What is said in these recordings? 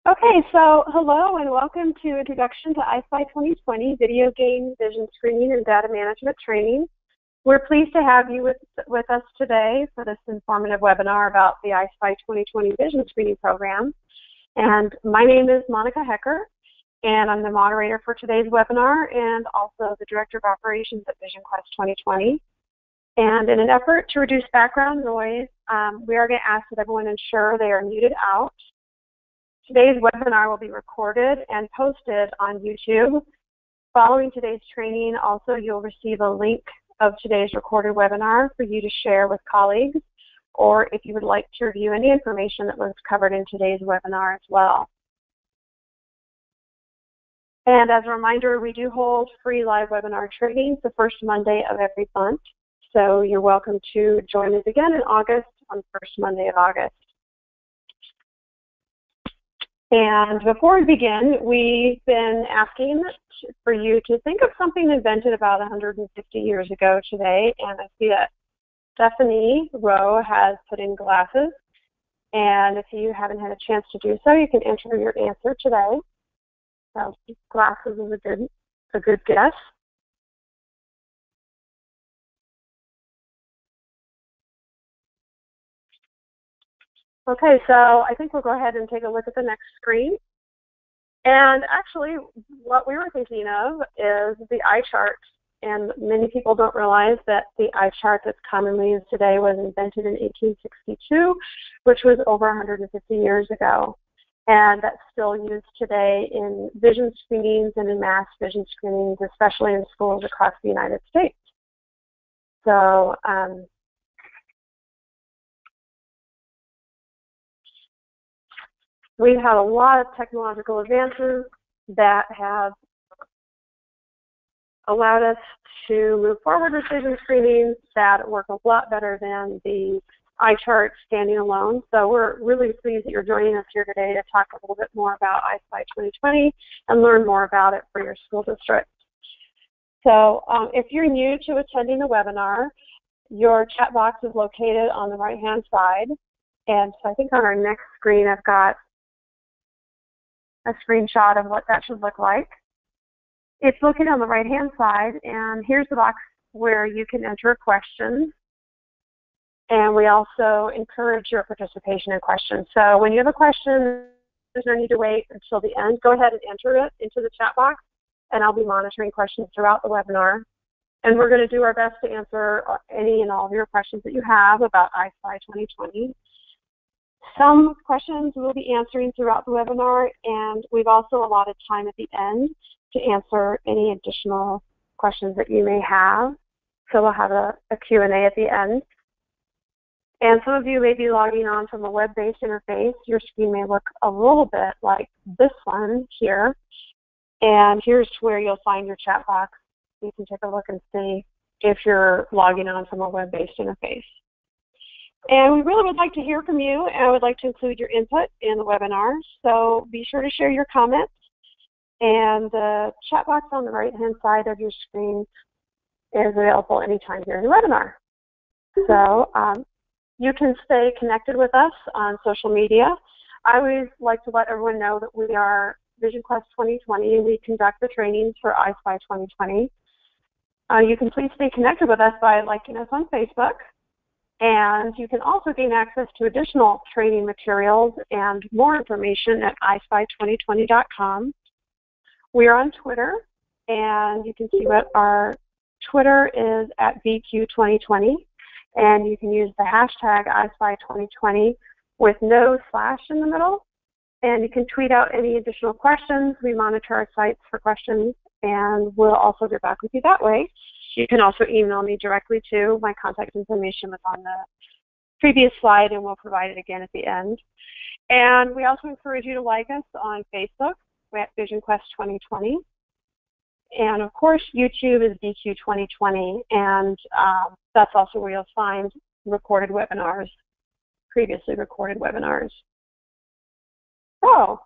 Okay, so hello and welcome to Introduction to EyeSpy 2020 Video Game Vision Screening and Data Management Training. We're pleased to have you with us today for this informative webinar about the EyeSpy 2020 Vision Screening Program. And my name is Monica Hecker, and I'm the moderator for today's webinar and also the Director of Operations at VisionQuest 2020. And in an effort to reduce background noise, we are going to ask that everyone ensure they are muted out. Today's webinar will be recorded and posted on YouTube. Following today's training, also you'll receive a link of today's recorded webinar for you to share with colleagues, or if you would like to review any information that was covered in today's webinar as well. And as a reminder, we do hold free live webinar trainings the first Monday of every month. So you're welcome to join us again in August on the first Monday of August. And before we begin, we've been asking for you to think of something invented about 150 years ago today. And I see that Stephanie Rowe has put in glasses. And if you haven't had a chance to do so, you can enter your answer today. So glasses is a good guess. Okay, so I think we'll go ahead and take a look at the next screen. And actually, what we were thinking of is the eye chart. And many people don't realize that the eye chart that's commonly used today was invented in 1862, which was over 150 years ago. And that's still used today in vision screenings and in mass vision screenings, especially in schools across the United States. So, we've had a lot of technological advances that have allowed us to move forward with vision screenings that work a lot better than the eye chart standing alone. So we're really pleased that you're joining us here today to talk a little bit more about EyeSpy 2020 and learn more about it for your school district. So if you're new to attending the webinar, your chat box is located on the right-hand side. And so I think on our next screen, I've got a screenshot of what that should look like. It's located on the right-hand side, and here's the box where you can enter a question. And we also encourage your participation in questions. So when you have a question, there's no need to wait until the end. Go ahead and enter it into the chat box, and I'll be monitoring questions throughout the webinar. And we're going to do our best to answer any and all of your questions that you have about EyeSpy 2020. Some questions we'll be answering throughout the webinar, and we've also allotted time at the end to answer any additional questions that you may have. So we'll have a Q&A at the end. And some of you may be logging on from a web-based interface. Your screen may look a little bit like this one here. And here's where you'll find your chat box. You can take a look and see if you're logging on from a web-based interface. And we really would like to hear from you, and I would like to include your input in the webinar. So be sure to share your comments. And the chat box on the right-hand side of your screen is available anytime during the webinar. So you can stay connected with us on social media. I always like to let everyone know that we are VisionQuest 2020, and we conduct the trainings for EyeSpy 2020. You can please stay connected with us by liking us on Facebook. And you can also gain access to additional training materials and more information at eyespy2020.com. We are on Twitter, and you can see what our Twitter is at VQ2020. And you can use the hashtag EyeSpy2020 with no slash in the middle. And you can tweet out any additional questions. We monitor our sites for questions, and we'll also get back with you that way. You can also email me directly too. My contact information was on the previous slide, and we'll provide it again at the end. And we also encourage you to like us on Facebook at VisionQuest 2020. And of course, YouTube is VQ 2020, and that's also where you'll find recorded webinars, previously recorded webinars. So,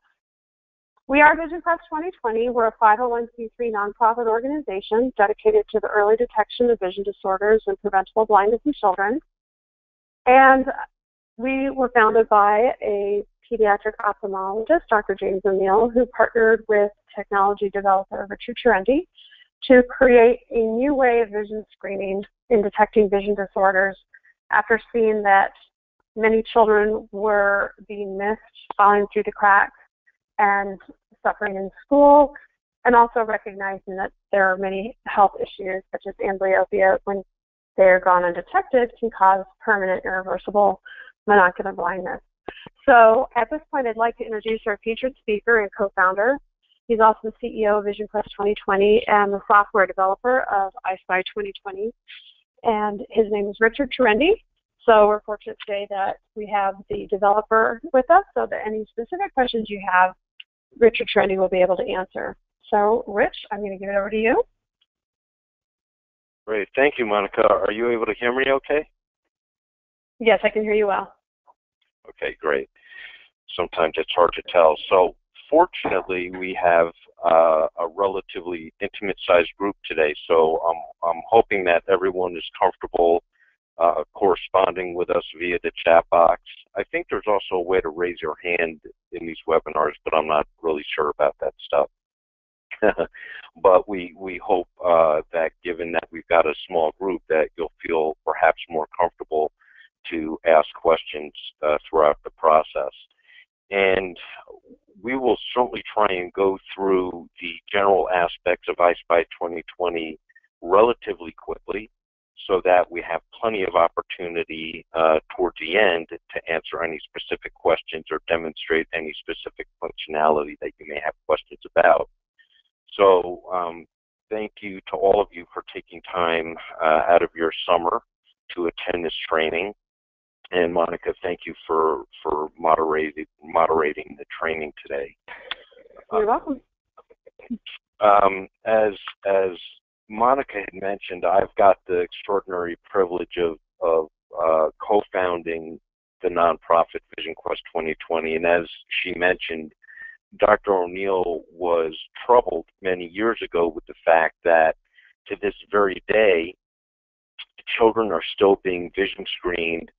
we are VisionQuest 2020. We're a 501c3 nonprofit organization dedicated to the early detection of vision disorders and preventable blindness in children. And we were founded by a pediatric ophthalmologist, Dr. James O'Neill, who partnered with technology developer Richard Cherendi to create a new way of vision screening in detecting vision disorders after seeing that many children were being missed, falling through the cracks, and suffering in school, and also recognizing that there are many health issues such as amblyopia, when they're gone undetected, can cause permanent irreversible monocular blindness. So at this point, I'd like to introduce our featured speaker and co-founder. He's also the CEO of Vision Quest 2020 and the software developer of EyeSpy 2020. And his name is Richard Cherendi. So we're fortunate today that we have the developer with us so that any specific questions you have, Richard Cherendi will be able to answer. So Rich, I'm going to give it over to you. Great. Thank you, Monica. Are you able to hear me okay? Yes, I can hear you well. Okay, great. Sometimes it's hard to tell. So fortunately, we have a relatively intimate-sized group today. So I'm hoping that everyone is comfortable corresponding with us via the chat box. I think there's also a way to raise your hand in these webinars, but I'm not really sure about that stuff. But we hope that given that we've got a small group, that you'll feel perhaps more comfortable to ask questions throughout the process. And we will certainly try and go through the general aspects of EyeSpy 2020 relatively quickly so that we have plenty of opportunity towards the end to answer any specific questions or demonstrate any specific functionality that you may have questions about. So thank you to all of you for taking time out of your summer to attend this training. And Monica, thank you for moderating the training today. You're welcome. As Monica had mentioned, I've got the extraordinary privilege of co-founding the nonprofit Vision Quest 2020. And as she mentioned, Dr. O'Neill was troubled many years ago with the fact that to this very day, children are still being vision screened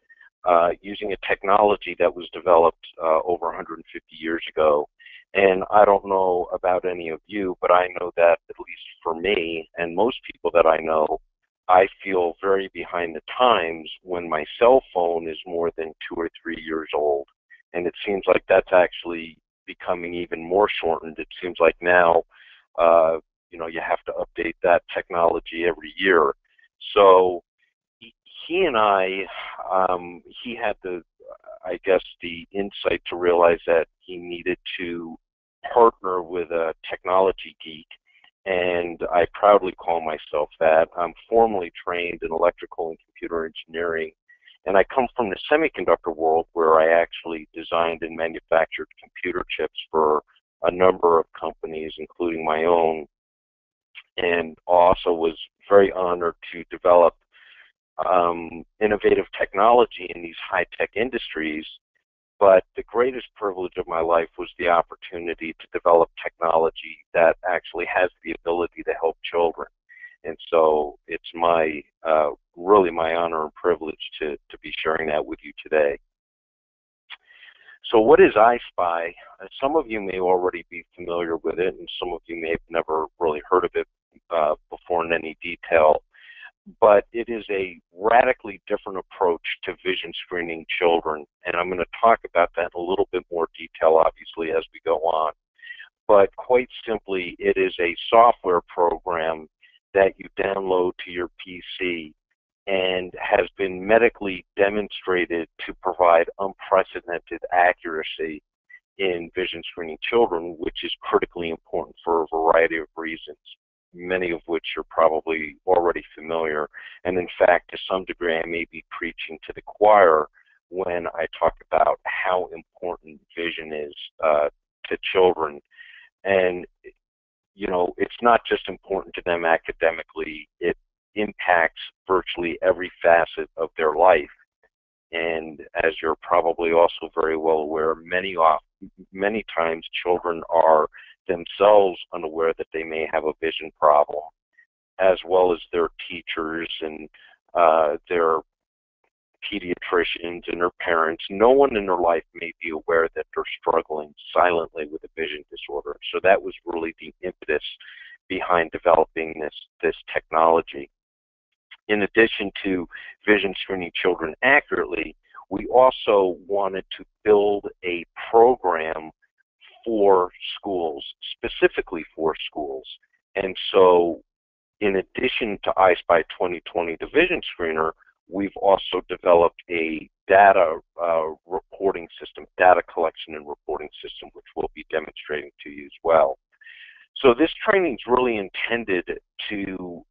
using a technology that was developed over 150 years ago. And I don't know about any of you, but I know that at least for me and most people that I know, I feel very behind the times when my cell phone is more than 2 or 3 years old. And it seems like that's actually becoming even more shortened. It seems like now, you have to update that technology every year. So he and I, he had the insight to realize that he needed to partner with a technology geek, and I proudly call myself that. I'm formally trained in electrical and computer engineering, and I come from the semiconductor world where I actually designed and manufactured computer chips for a number of companies, including my own, and also was very honored to develop innovative technology in these high-tech industries. But the greatest privilege of my life was the opportunity to develop technology that actually has the ability to help children. And so it's really my honor and privilege to be sharing that with you today. So what is EyeSpy? Some of you may already be familiar with it, and some of you may have never really heard of it before in any detail. But it is a radically different approach to vision screening children, and I'm going to talk about that in a little bit more detail, obviously, as we go on. But quite simply, it is a software program that you download to your PC and has been medically demonstrated to provide unprecedented accuracy in vision screening children, which is critically important for a variety of reasons, many of which you're probably already familiar. And in fact, to some degree, I may be preaching to the choir when I talk about how important vision is to children. And, it's not just important to them academically, it impacts virtually every facet of their life. And as you're probably also very well aware, many times children are themselves unaware that they may have a vision problem, as well as their teachers and their pediatricians and their parents, no one in their life may be aware that they're struggling silently with a vision disorder. So that was really the impetus behind developing this technology. In addition to vision screening children accurately, we also wanted to build a program for schools, specifically for schools. And so in addition to EyeSpy 2020, the vision screener, we've also developed a data reporting system, data collection and reporting system, which we'll be demonstrating to you as well. So this training is really intended to,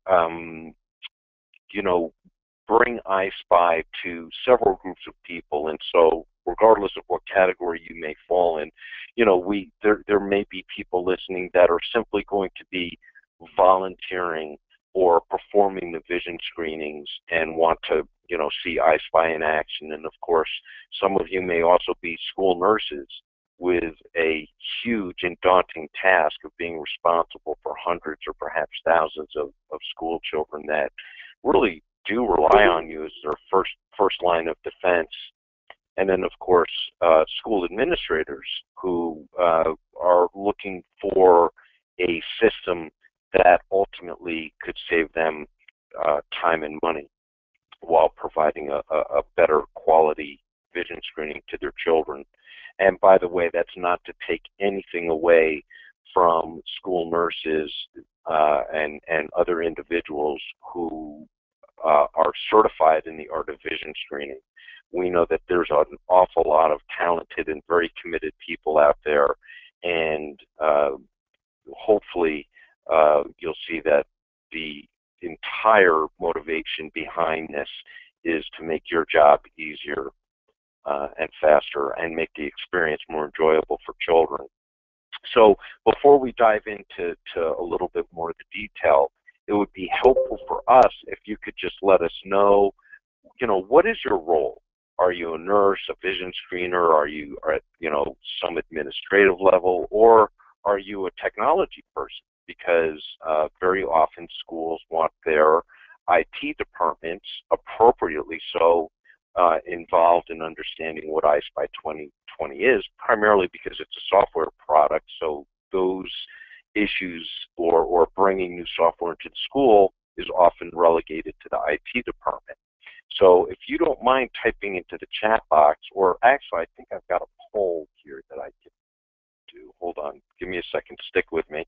bring EyeSpy to several groups of people. And so regardless of what category you may fall in, there may be people listening that are simply going to be volunteering or performing the vision screenings and want to, see EyeSpy in action. And of course, some of you may also be school nurses with a huge and daunting task of being responsible for hundreds or perhaps thousands of school children that really do rely on you as their first line of defense. And then, of course, school administrators who are looking for a system that ultimately could save them time and money while providing a better quality vision screening to their children. And by the way, that's not to take anything away from school nurses and other individuals who are certified in the art of vision screening. We know that there's an awful lot of talented and very committed people out there, and hopefully you'll see that the entire motivation behind this is to make your job easier and faster and make the experience more enjoyable for children. So before we dive into a little bit more of the detail, it would be helpful for us if you could just let us know, what is your role? Are you a nurse, a vision screener? Are you at, some administrative level? Or are you a technology person? Because very often schools want their IT departments, appropriately so, involved in understanding what EyeSpy 2020 is, primarily because it's a software product. So those issues or bringing new software into the school is often relegated to the IT department. So if you don't mind typing into the chat box, or actually I think I've got a poll here that I can do. Hold on, give me a second, stick with me.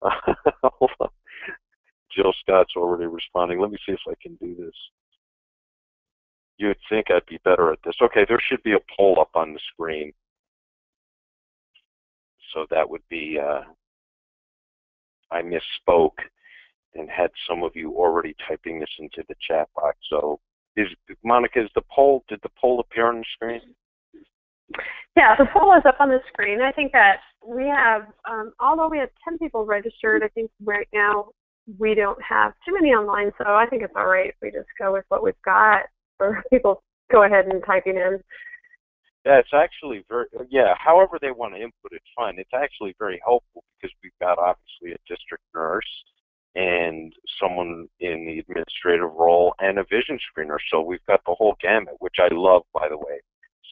Hold on. Jill Scott's already responding. Let me see if I can do this. You'd think I'd be better at this. Okay, there should be a poll up on the screen. So that would be, I misspoke and had some of you already typing this into the chat box. So Monica, did the poll appear on the screen? Yeah, the poll is up on the screen. I think that we have, although we have 10 people registered, I think right now we don't have too many online, so I think it's all right if we just go with what we've got for people go ahead and typing in. Yeah, it's actually however they want to input it's fine. It's actually very helpful because we've got obviously a district nurse and someone in the administrative role and a vision screener. So we've got the whole gamut, which I love, by the way.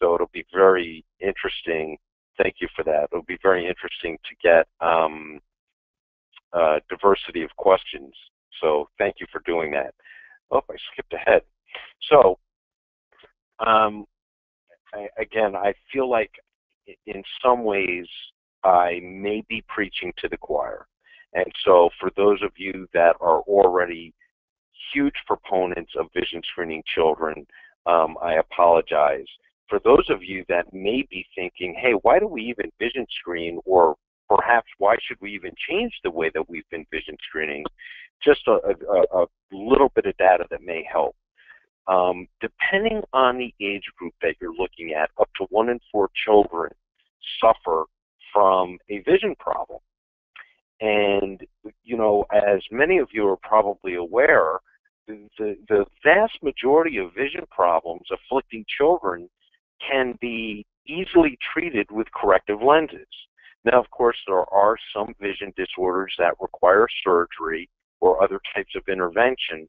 So it'll be very interesting. Thank you for that. It'll be very interesting to get diversity of questions. So thank you for doing that. Oh, I skipped ahead. So again, I feel like in some ways I may be preaching to the choir. And so for those of you that are already huge proponents of vision screening children, I apologize. For those of you that may be thinking, hey, why do we even vision screen, or perhaps why should we even change the way that we've been vision screening, just a little bit of data that may help. Depending on the age group that you're looking at, up to 1 in 4 children suffer from a vision problem. And, as many of you are probably aware, the vast majority of vision problems afflicting children can be easily treated with corrective lenses. Now, of course, there are some vision disorders that require surgery or other types of intervention,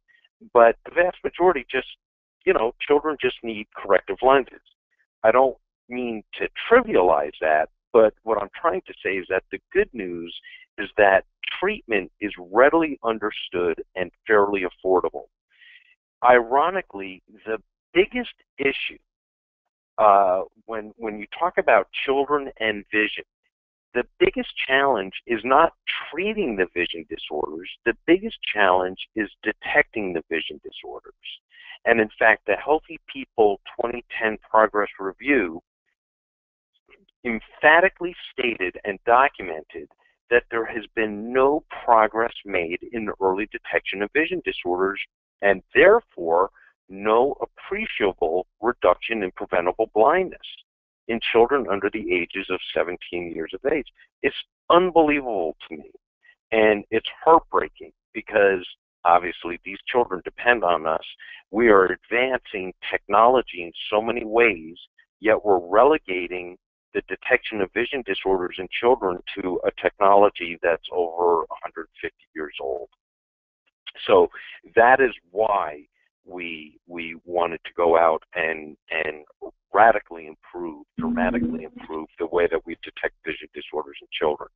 but the vast majority just children just need corrective lenses. I don't mean to trivialize that, but what I'm trying to say is that the good news is that treatment is readily understood and fairly affordable. Ironically, the biggest issue when you talk about children and vision, the biggest challenge is not treating the vision disorders. The biggest challenge is detecting the vision disorders. And in fact, the Healthy People 2010 Progress Review emphatically stated and documented that there has been no progress made in the early detection of vision disorders, and therefore no appreciable reduction in preventable blindness in children under the ages of 17 years of age. It's unbelievable to me, and it's heartbreaking because obviously these children depend on us. We are advancing technology in so many ways, yet we're relegating the detection of vision disorders in children to a technology that's over 150 years old. So that is why we wanted to go out and radically improve, dramatically improve the way that we detect vision disorders in children.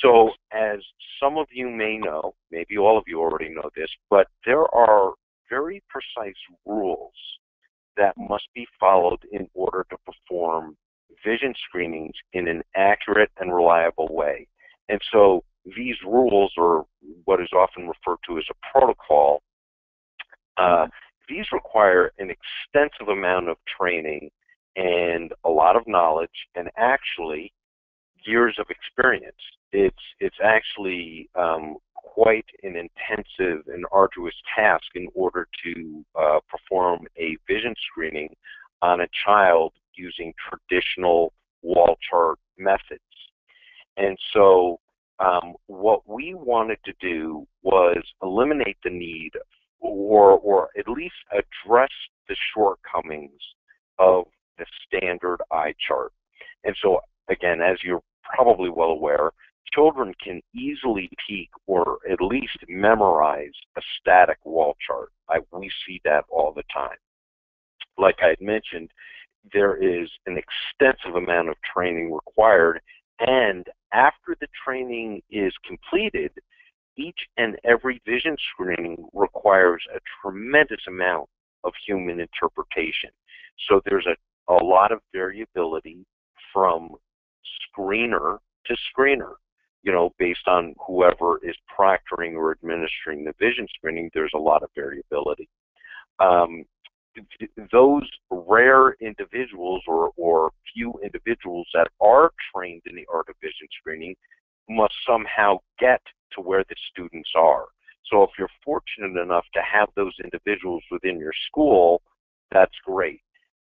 So as some of you may know, maybe all of you already know this, but there are very precise rules that must be followed in order to perform vision screenings in an accurate and reliable way. And so these rules, or what is often referred to as a protocol, these require an extensive amount of training and a lot of knowledge, and actually years of experience. It's actually quite an intensive and arduous task in order to perform a vision screening on a child using traditional wall chart methods. And so what we wanted to do was eliminate the need, or at least address the shortcomings of the standard eye chart. And so, again, as you're probably well aware, children can easily peek or at least memorize a static wall chart. We see that all the time. Like I had mentioned, there is an extensive amount of training required, and after the training is completed, each and every vision screening requires a tremendous amount of human interpretation. So there's a lot of variability from screener to screener. Based on whoever is proctoring or administering the vision screening, there's a lot of variability. Those rare individuals or few individuals that are trained in the art of vision screening must somehow get to where the students are. So if you're fortunate enough to have those individuals within your school, that's great.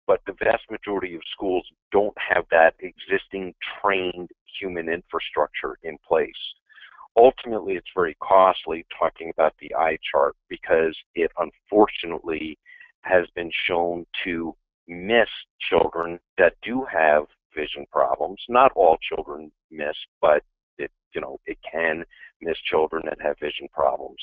But the vast majority of schools don't have that existing trained human infrastructure in place. Ultimately, it's very costly talking about the eye chart because it unfortunately has been shown to miss children that do have vision problems. Not all children miss, but it can miss children that have vision problems.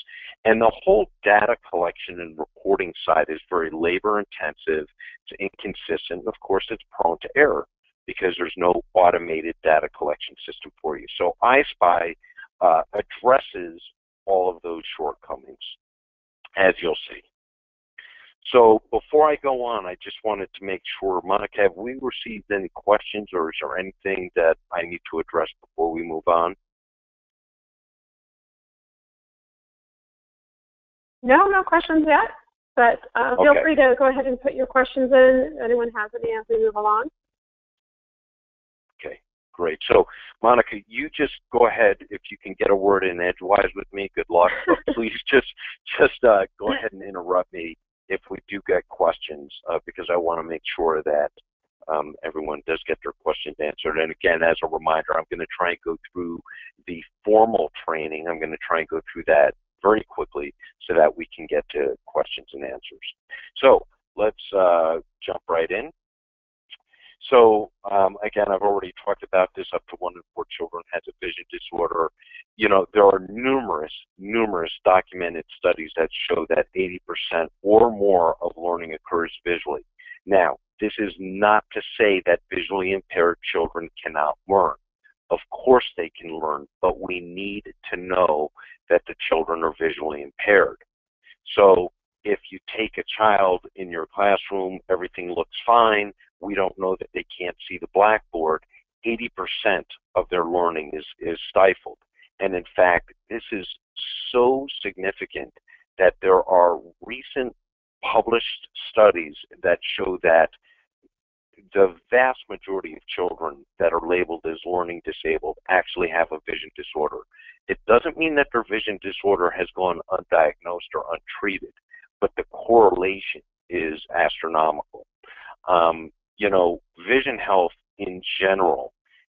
And the whole data collection and reporting side is very labor intensive, it's inconsistent, of course it's prone to error because there's no automated data collection system for you. So EyeSpy addresses all of those shortcomings, as you'll see. So before I go on, I just wanted to make sure, Monica, have we received any questions, or is there anything that I need to address before we move on? No questions yet, but feel free to go ahead and put your questions in if anyone has any as we move along. Okay, great. So, Monica, you just go ahead. If you can get a word in edgewise with me, good luck. But please just go ahead and interrupt me if we do get questions, because I want to make sure that everyone does get their questions answered. And again, as a reminder, I'm going to try and go through the formal training. I'm going to try and go through that very quickly so that we can get to questions and answers. So let's jump right in. So again, I've already talked about this. Up to 1 in 4 children has a vision disorder. there are numerous documented studies that show that 80% or more of learning occurs visually. Now, this is not to say that visually impaired children cannot learn. Of course they can learn, but we need to know that the children are visually impaired. So if you take a child in your classroom, everything looks fine, we don't know that they can't see the blackboard, 80% of their learning is stifled. And in fact, this is so significant that there are recent published studies that show that the vast majority of children that are labeled as learning disabled actually have a vision disorder. It doesn't mean that their vision disorder has gone undiagnosed or untreated, but the correlation is astronomical. Vision health in general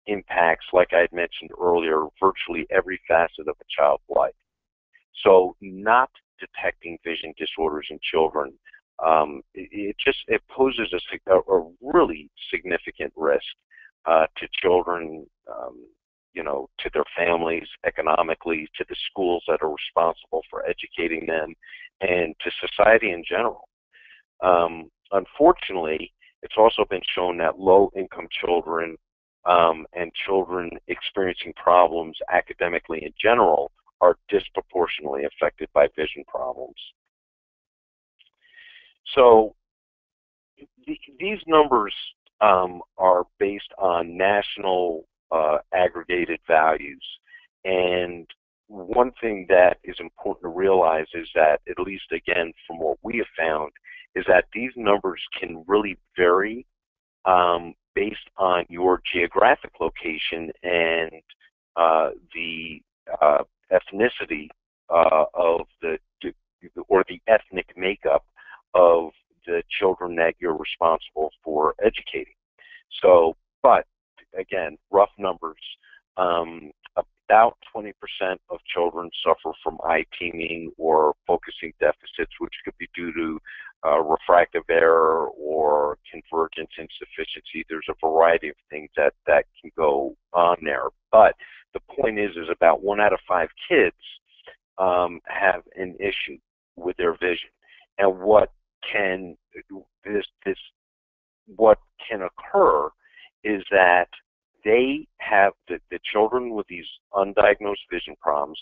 impacts, like I had mentioned earlier, virtually every facet of a child's life. So not detecting vision disorders in children, it poses a really significant risk to children, to their families, economically, to the schools that are responsible for educating them, and to society in general. Unfortunately, it's also been shown that low-income children and children experiencing problems academically in general are disproportionately affected by vision problems. So these numbers are based on national aggregated values. And one thing that is important to realize is that, at least again from what we have found, is that these numbers can really vary based on your geographic location and the ethnicity of the ethnic makeup of the children that you're responsible for educating. So, but again, rough numbers, about 20% of children suffer from eye teaming or focusing deficits, which could be due to refractive error or convergence insufficiency. There's a variety of things that can go on there. But the point is about 1 out of 5 kids have an issue with their vision. And what can occur is that they have the children with these undiagnosed vision problems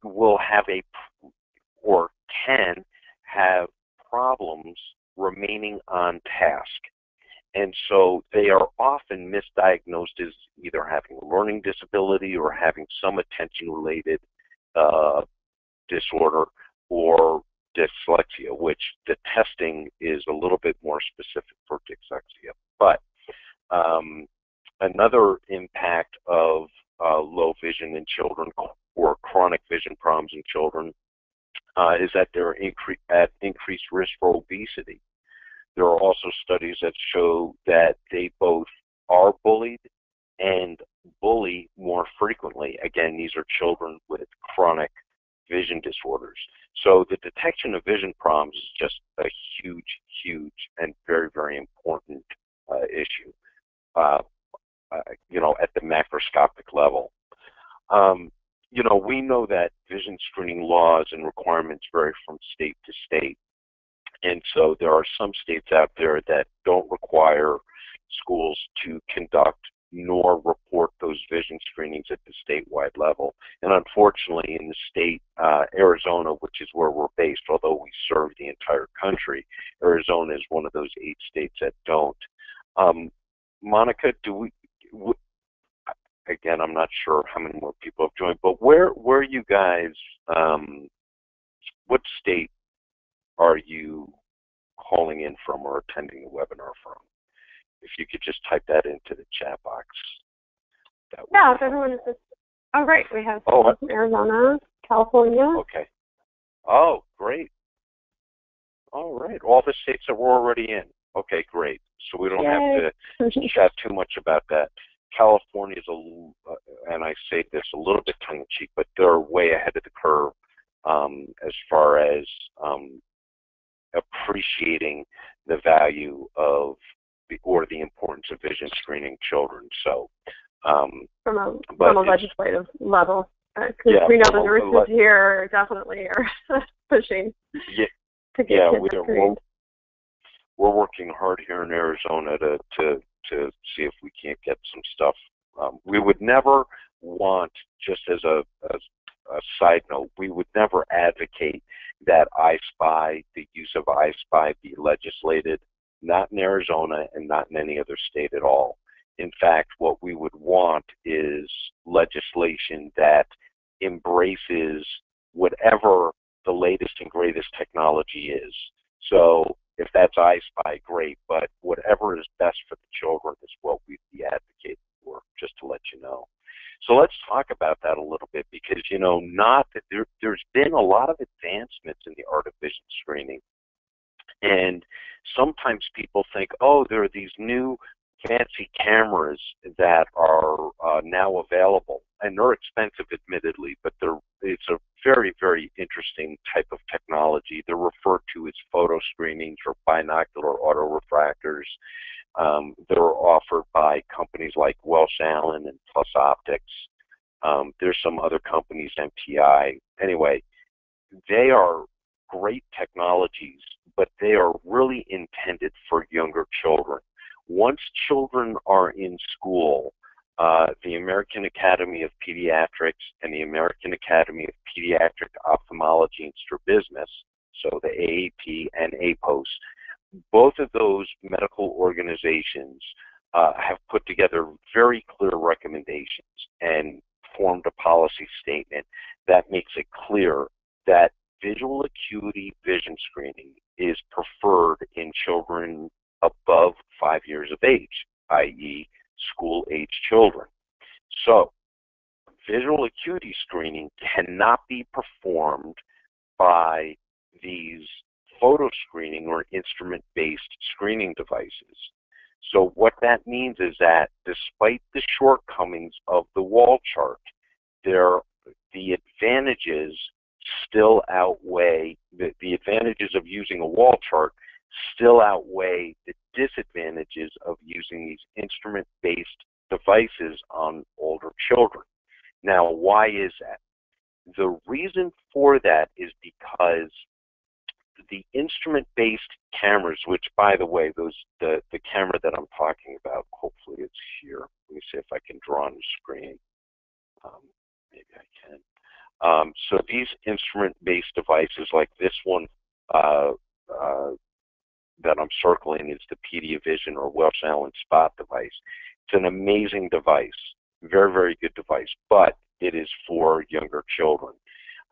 will have or can have problems remaining on task. And so they are often misdiagnosed as either having a learning disability or having some attention-related disorder or dyslexia, which the testing is a little bit more specific for dyslexia. But another impact of low vision in children or chronic vision problems in children is that they're at increased risk for obesity. There are also studies that show that they both are bullied and bully more frequently. Again, these are children with chronic vision disorders. So the detection of vision problems is just a huge and very, very important issue, at the macroscopic level. We know that vision screening laws and requirements vary from state to state. And so there are some states out there that don't require schools to conduct nor report those vision screenings at the statewide level. And unfortunately, in the state, Arizona, which is where we're based, although we serve the entire country, Arizona is one of those 8 states that don't. Monica, again, I'm not sure how many more people have joined, but where you guys, what state are you calling in from or attending the webinar from? If you could just type that into the chat box. Yeah, if everyone is just, oh, right, we have from Arizona, California. Okay. Oh, great. All right, all the states that we're already in. Okay, great. So we don't have to chat too much about that. California is and I say this a little bit tongue-in-cheek, but they're way ahead of the curve as far as appreciating the value of the importance of vision screening children. So from a legislative level. Because we know the nurses here definitely are pushing to get kids screened. We're working hard here in Arizona to see if we can't get some stuff. We would never want, just as a side note, we would never advocate that EyeSpy, the use of EyeSpy, be legislated, not in Arizona and not in any other state at all. In fact, what we would want is legislation that embraces whatever the latest and greatest technology is. So if that's EyeSpy, great, but whatever is best for the children is what we'd be advocating for, just to let you know. So let's talk about that a little bit, because, you know, not that there's been a lot of advancements in the art of vision screening. And sometimes people think, oh, there are these new fancy cameras that are now available, and they're expensive, admittedly, but it's a very, very interesting type of technology. They're referred to as photo screenings or binocular autorefractors. They're offered by companies like Welsh Allen and Plus Optics. There's some other companies, MPI. Anyway, they are great technologies, but they are really intended for younger children. Once children are in school, the American Academy of Pediatrics and the American Academy of Pediatric Ophthalmology and Strabismus, so the AAP and APOS, both of those medical organizations have put together very clear recommendations and formed a policy statement that makes it clear that visual acuity vision screening is preferred in children above 5 years of age, i.e. school-age children. So visual acuity screening cannot be performed by these photo screening or instrument-based screening devices. So what that means is that despite the shortcomings of the wall chart, the advantages still outweigh, the advantages of using a wall chart still outweigh the disadvantages of using these instrument-based devices on older children. Now, why is that? The reason for that is because the instrument-based cameras, which, by the way, the camera that I'm talking about, hopefully it's here. Let me see if I can draw on the screen. Maybe I can. So these instrument-based devices, like this one that I'm circling, is the PediaVision or Welsh Allen Spot device. It's an amazing device, very, very good device, but it is for younger children.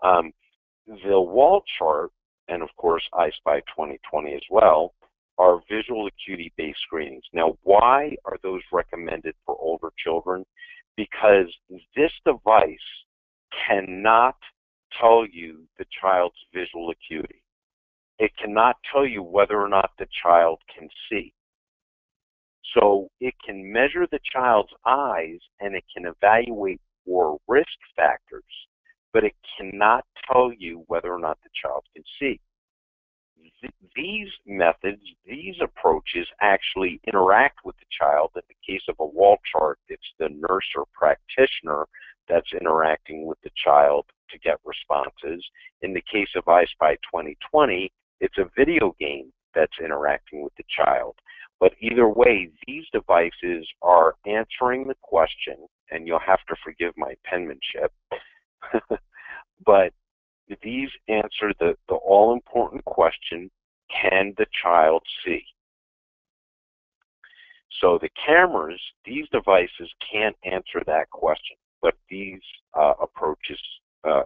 The wall chart, and of course EyeSpy 2020 as well, are visual acuity-based screenings. Now, why are those recommended for older children? Because this device cannot tell you the child's visual acuity. It cannot tell you whether or not the child can see. So it can measure the child's eyes and it can evaluate for risk factors, but it cannot tell you whether or not the child can see. These methods, these approaches actually interact with the child. In the case of a wall chart, it's the nurse or practitioner that's interacting with the child to get responses. In the case of EyeSpy 2020, it's a video game that's interacting with the child. But either way, these devices are answering the question, and you'll have to forgive my penmanship, but these answer the all-important question, can the child see? So the cameras, these devices can't answer that question, but these approaches,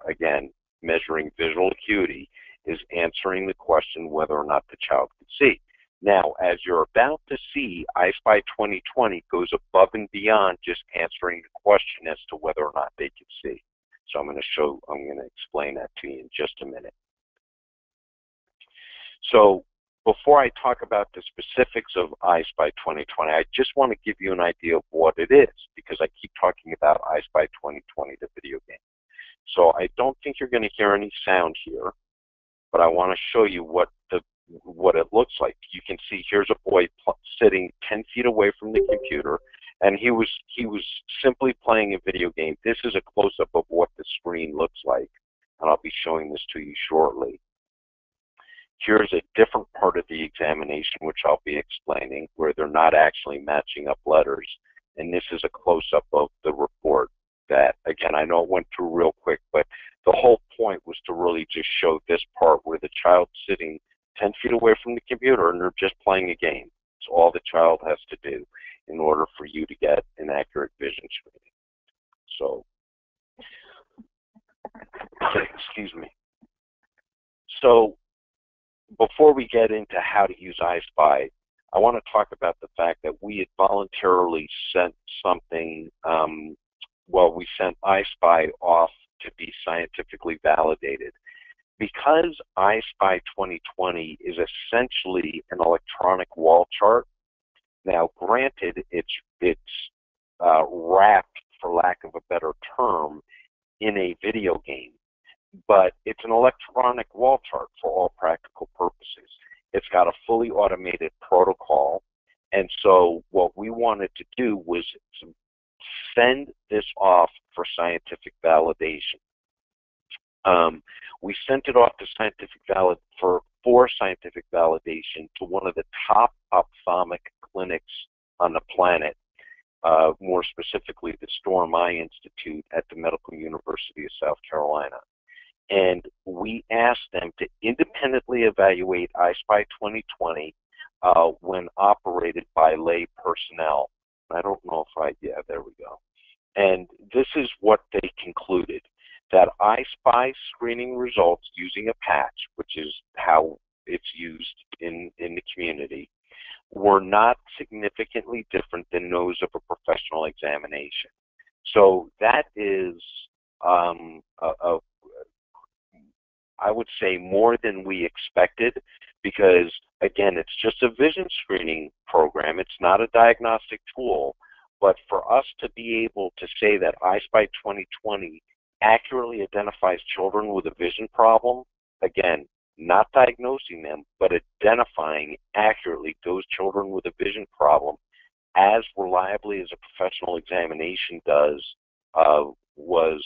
again, measuring visual acuity, is answering the question whether or not the child can see. Now, as you're about to see, EyeSpy 2020 goes above and beyond just answering the question as to whether or not they can see. So I'm going to explain that to you in just a minute. So before I talk about the specifics of EyeSpy 2020, I just want to give you an idea of what it is, because I keep talking about EyeSpy 2020, the video game. So I don't think you're going to hear any sound here, but I want to show you what it looks like. You can see here's a boy sitting 10 feet away from the computer, And he was simply playing a video game. This is a close-up of what the screen looks like, and I'll be showing this to you shortly. Here's a different part of the examination, which I'll be explaining, where they're not actually matching up letters. And this is a close-up of the report that, again, I know it went through real quick, but the whole point was to really just show this part where the child's sitting 10 feet away from the computer and they're just playing a game. It's all the child has to do in order for you to get an accurate vision screening. So, excuse me. So, before we get into how to use EyeSpy, I want to talk about the fact that we had voluntarily sent something, we sent EyeSpy off to be scientifically validated. Because EyeSpy 2020 is essentially an electronic wall chart, now granted it's wrapped, for lack of a better term, in a video game, but it's an electronic wall chart for all practical purposes. It's got a fully automated protocol, and so what we wanted to do was to send this off for scientific validation. We sent it off to for scientific validation to one of the top ophthalmic clinics on the planet, more specifically the Storm Eye Institute at the Medical University of South Carolina. And we asked them to independently evaluate EyeSpy 2020 when operated by lay personnel. I don't know if there we go. And this is what they concluded, that EyeSpy screening results using a patch, which is how it's used in the community, were not significantly different than those of a professional examination. So that is, I would say, more than we expected, because, again, it's just a vision screening program. It's not a diagnostic tool. But for us to be able to say that EyeSpy 2020 accurately identifies children with a vision problem, again, not diagnosing them, but identifying accurately those children with a vision problem as reliably as a professional examination does, was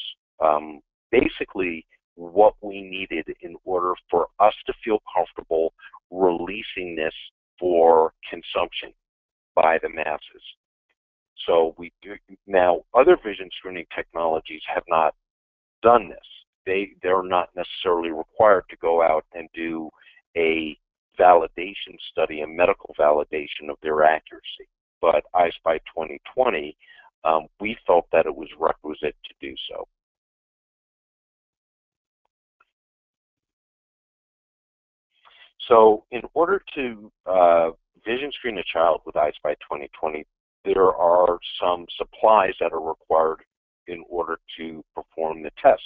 basically what we needed in order for us to feel comfortable releasing this for consumption by the masses. So now other vision screening technologies have not done this. They're not necessarily required to go out and do a validation study, a medical validation of their accuracy. But EyeSpy 2020, we felt that it was requisite to do so. So in order to vision screen a child with EyeSpy 2020, there are some supplies that are required in order to perform the test.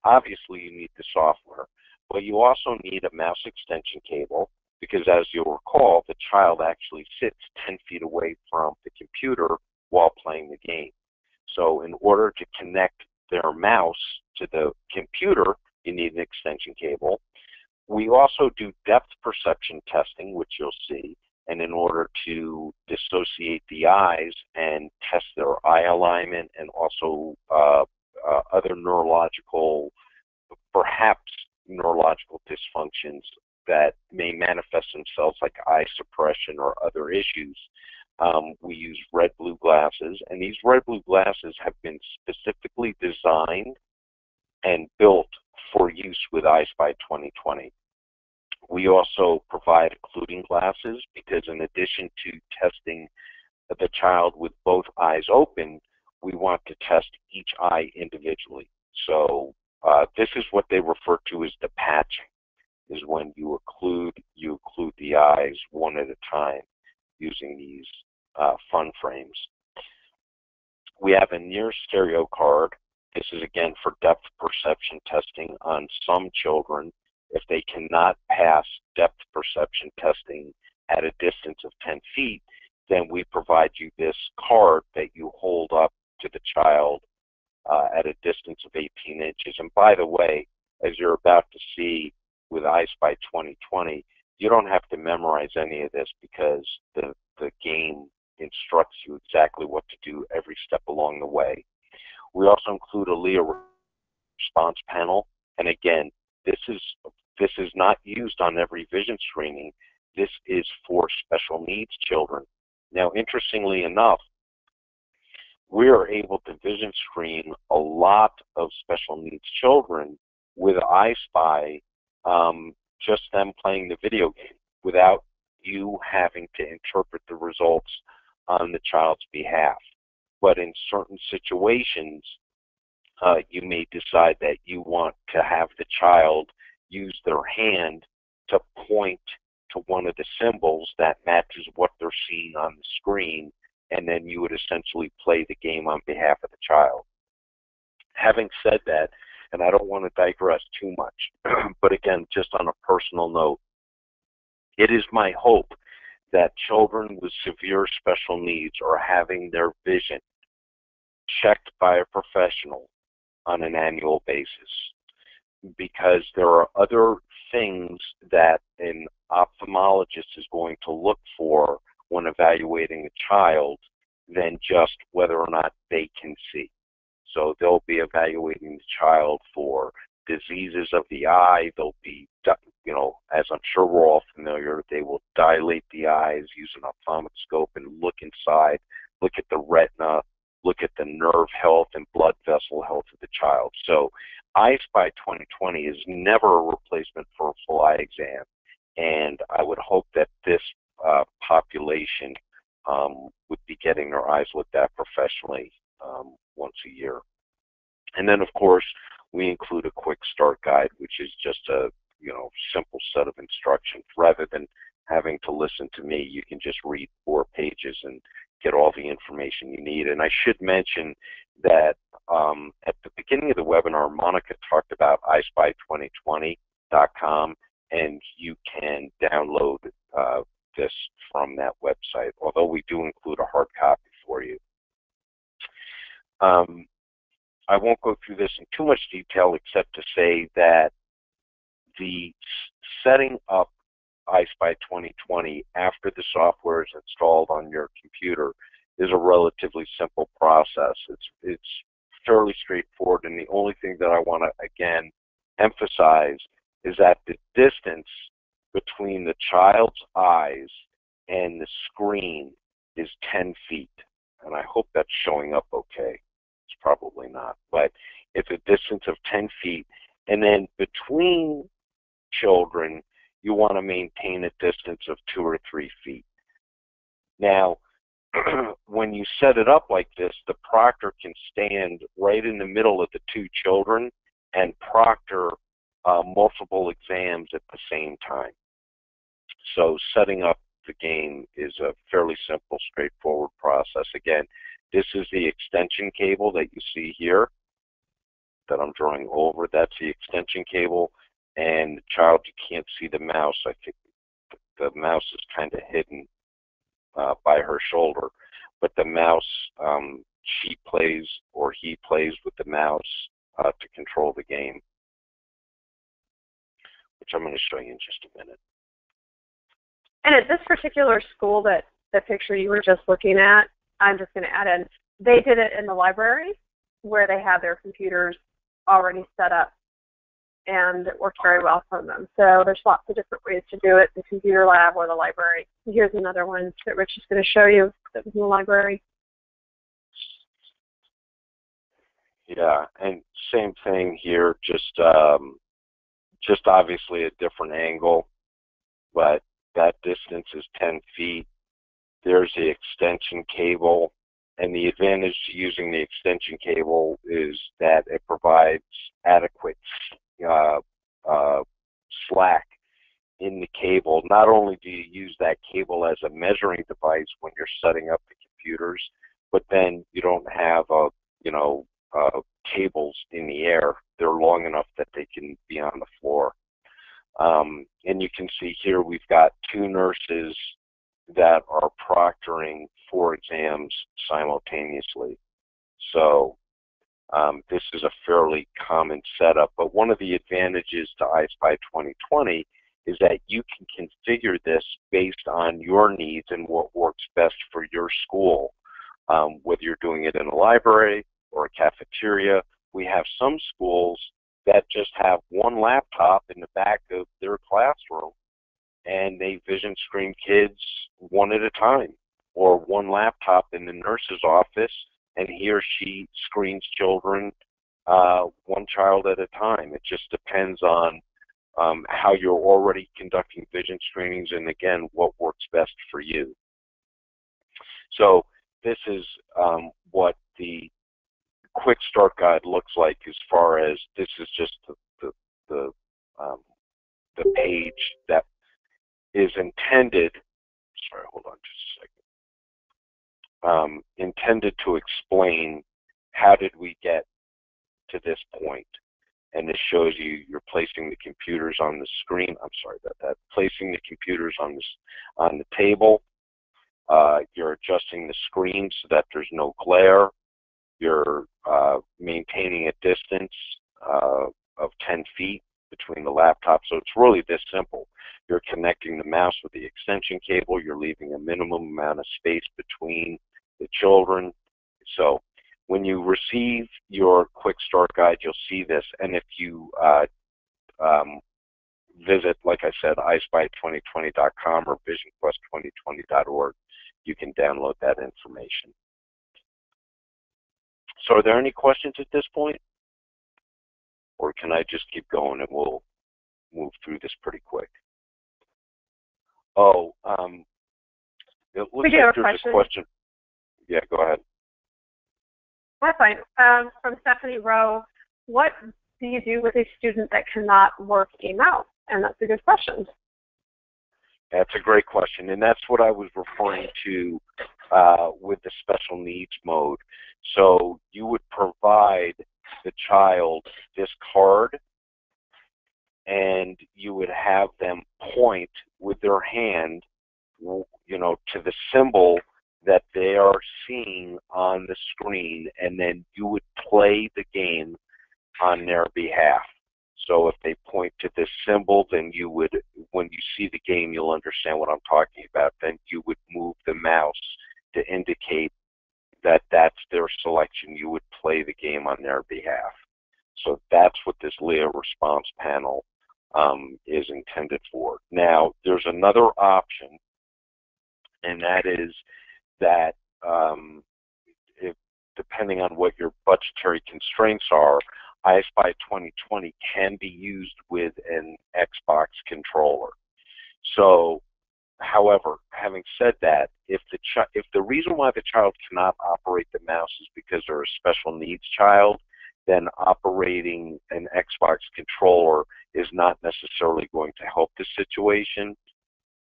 Obviously, you need the software, but you also need a mouse extension cable, because as you'll recall, the child actually sits 10 feet away from the computer while playing the game. So in order to connect their mouse to the computer, you need an extension cable. We also do depth perception testing, which you'll see, and in order to dissociate the eyes and test their eye alignment and also other neurological, perhaps neurological dysfunctions that may manifest themselves like eye suppression or other issues, we use red-blue glasses, and these red-blue glasses have been specifically designed and built for use with EyeSpy 2020. We also provide occluding glasses because in addition to testing the child with both eyes open, we want to test each eye individually. So this is what they refer to as the patching, is when you occlude the eyes one at a time using these fun frames. We have a near stereo card. This is again for depth perception testing on some children. If they cannot pass depth perception testing at a distance of 10 feet, then we provide you this card that you hold up to the child at a distance of 18 inches. And by the way, as you're about to see with EyeSpy 2020, you don't have to memorize any of this because the game instructs you exactly what to do every step along the way. We also include a Leah response panel, and again, this is not used on every vision screening. This is for special needs children. Now, interestingly enough, we are able to vision screen a lot of special needs children with EyeSpy, just them playing the video game without you having to interpret the results on the child's behalf. But in certain situations, you may decide that you want to have the child use their hand to point to one of the symbols that matches what they're seeing on the screen, and then you would essentially play the game on behalf of the child. Having said that, and I don't want to digress too much, but again, just on a personal note, it is my hope that children with severe special needs are having their vision checked by a professional on an annual basis, because there are other things that an ophthalmologist is going to look for when evaluating a child than just whether or not they can see. So they'll be evaluating the child for diseases of the eye. They'll be, as I'm sure we're all familiar, they will dilate the eyes, use an ophthalmic scope and look inside, look at the retina, look at the nerve health and blood vessel health of the child. So EyeSpy 2020 is never a replacement for a full eye exam, and I would hope that this population would be getting their eyes looked at professionally once a year. And then, of course, we include a quick start guide, which is just a simple set of instructions. Rather than having to listen to me, you can just read 4 pages and get all the information you need. And I should mention that at the beginning of the webinar, Monica talked about EyeSpy2020.com, and you can download this from that website, although we do include a hard copy for you. I won't go through this in too much detail except to say that the setting up EyeSpy 2020 after the software is installed on your computer is a relatively simple process. It's fairly straightforward, and the only thing that I want to, again, emphasize is that the distance between the child's eyes and the screen is 10 feet. And I hope that's showing up okay. It's probably not, but it's a distance of 10 feet. And then between children, you want to maintain a distance of 2 or 3 feet. Now, when you set it up like this, the proctor can stand right in the middle of the 2 children and proctor multiple exams at the same time. So setting up the game is a fairly simple, straightforward process. Again, this is the extension cable that you see here that I'm drawing over. That's the extension cable. And the child, you can't see the mouse. I think the mouse is kind of hidden by her shoulder. But the mouse, she plays or he plays with the mouse to control the game, which I'm going to show you in just a minute. And at this particular school, that the picture you were just looking at, I'm just going to add in, they did it in the library where they have their computers already set up, and it worked very well for them. So there's lots of different ways to do it, the computer lab or the library. Here's another one that Rich is going to show you that was in the library. Yeah, and same thing here, just obviously a different angle, but that distance is 10 feet. There's the extension cable, and the advantage to using the extension cable is that it provides adequate slack in the cable. Not only do you use that cable as a measuring device when you're setting up the computers, but then you don't have cables in the air. They're long enough that they can be on the floor. And you can see here we've got 2 nurses that are proctoring 4 exams simultaneously. So this is a fairly common setup, but one of the advantages to EyeSpy 2020 is that you can configure this based on your needs and what works best for your school. Whether you're doing it in a library or a cafeteria, we have some schools that just have one laptop in the back of their classroom, and they vision screen kids one at a time, or one laptop in the nurse's office, and he or she screens children one child at a time. It just depends on how you're already conducting vision screenings, and again, what works best for you. So this is what the quick start guide looks like, as far as this is just the page that is intended. Sorry, hold on just a second. Intended to explain how did we get to this point. And this shows you you're placing the computers on the screen. I'm sorry about that. Placing the computers on the table. You're adjusting the screen so that there's no glare. You're maintaining a distance of 10 feet between the laptops. So it's really this simple. You're connecting the mouse with the extension cable. You're leaving a minimum amount of space between the children. So when you receive your quick start guide, you'll see this. And if you visit, like I said, EyeSpy2020.com or VisionQuest2020.org, you can download that information. So are there any questions at this point? Or can I just keep going and we'll move through this pretty quick? Oh, it looks like there's a question. Yeah, go ahead. That's fine. From Stephanie Rowe, what do you do with a student that cannot work a mouse? And that's a good question. That's a great question, and that's what I was referring to with the special needs mode. So you would provide the child this card, and you would have them point with their hand, you know, to the symbol that they are seeing on the screen, and then you would play the game on their behalf. So if they point to this symbol, then you would, when you see the game, you'll understand what I'm talking about. Then you would move the mouse to indicate that that's their selection. You would play the game on their behalf. So that's what this Leah response panel is intended for. Now, there's another option, and that is that if, depending on what your budgetary constraints are, EyeSpy 2020 can be used with an Xbox controller. So, however, having said that, if the reason why the child cannot operate the mouse is because they're a special needs child, then operating an Xbox controller is not necessarily going to help the situation.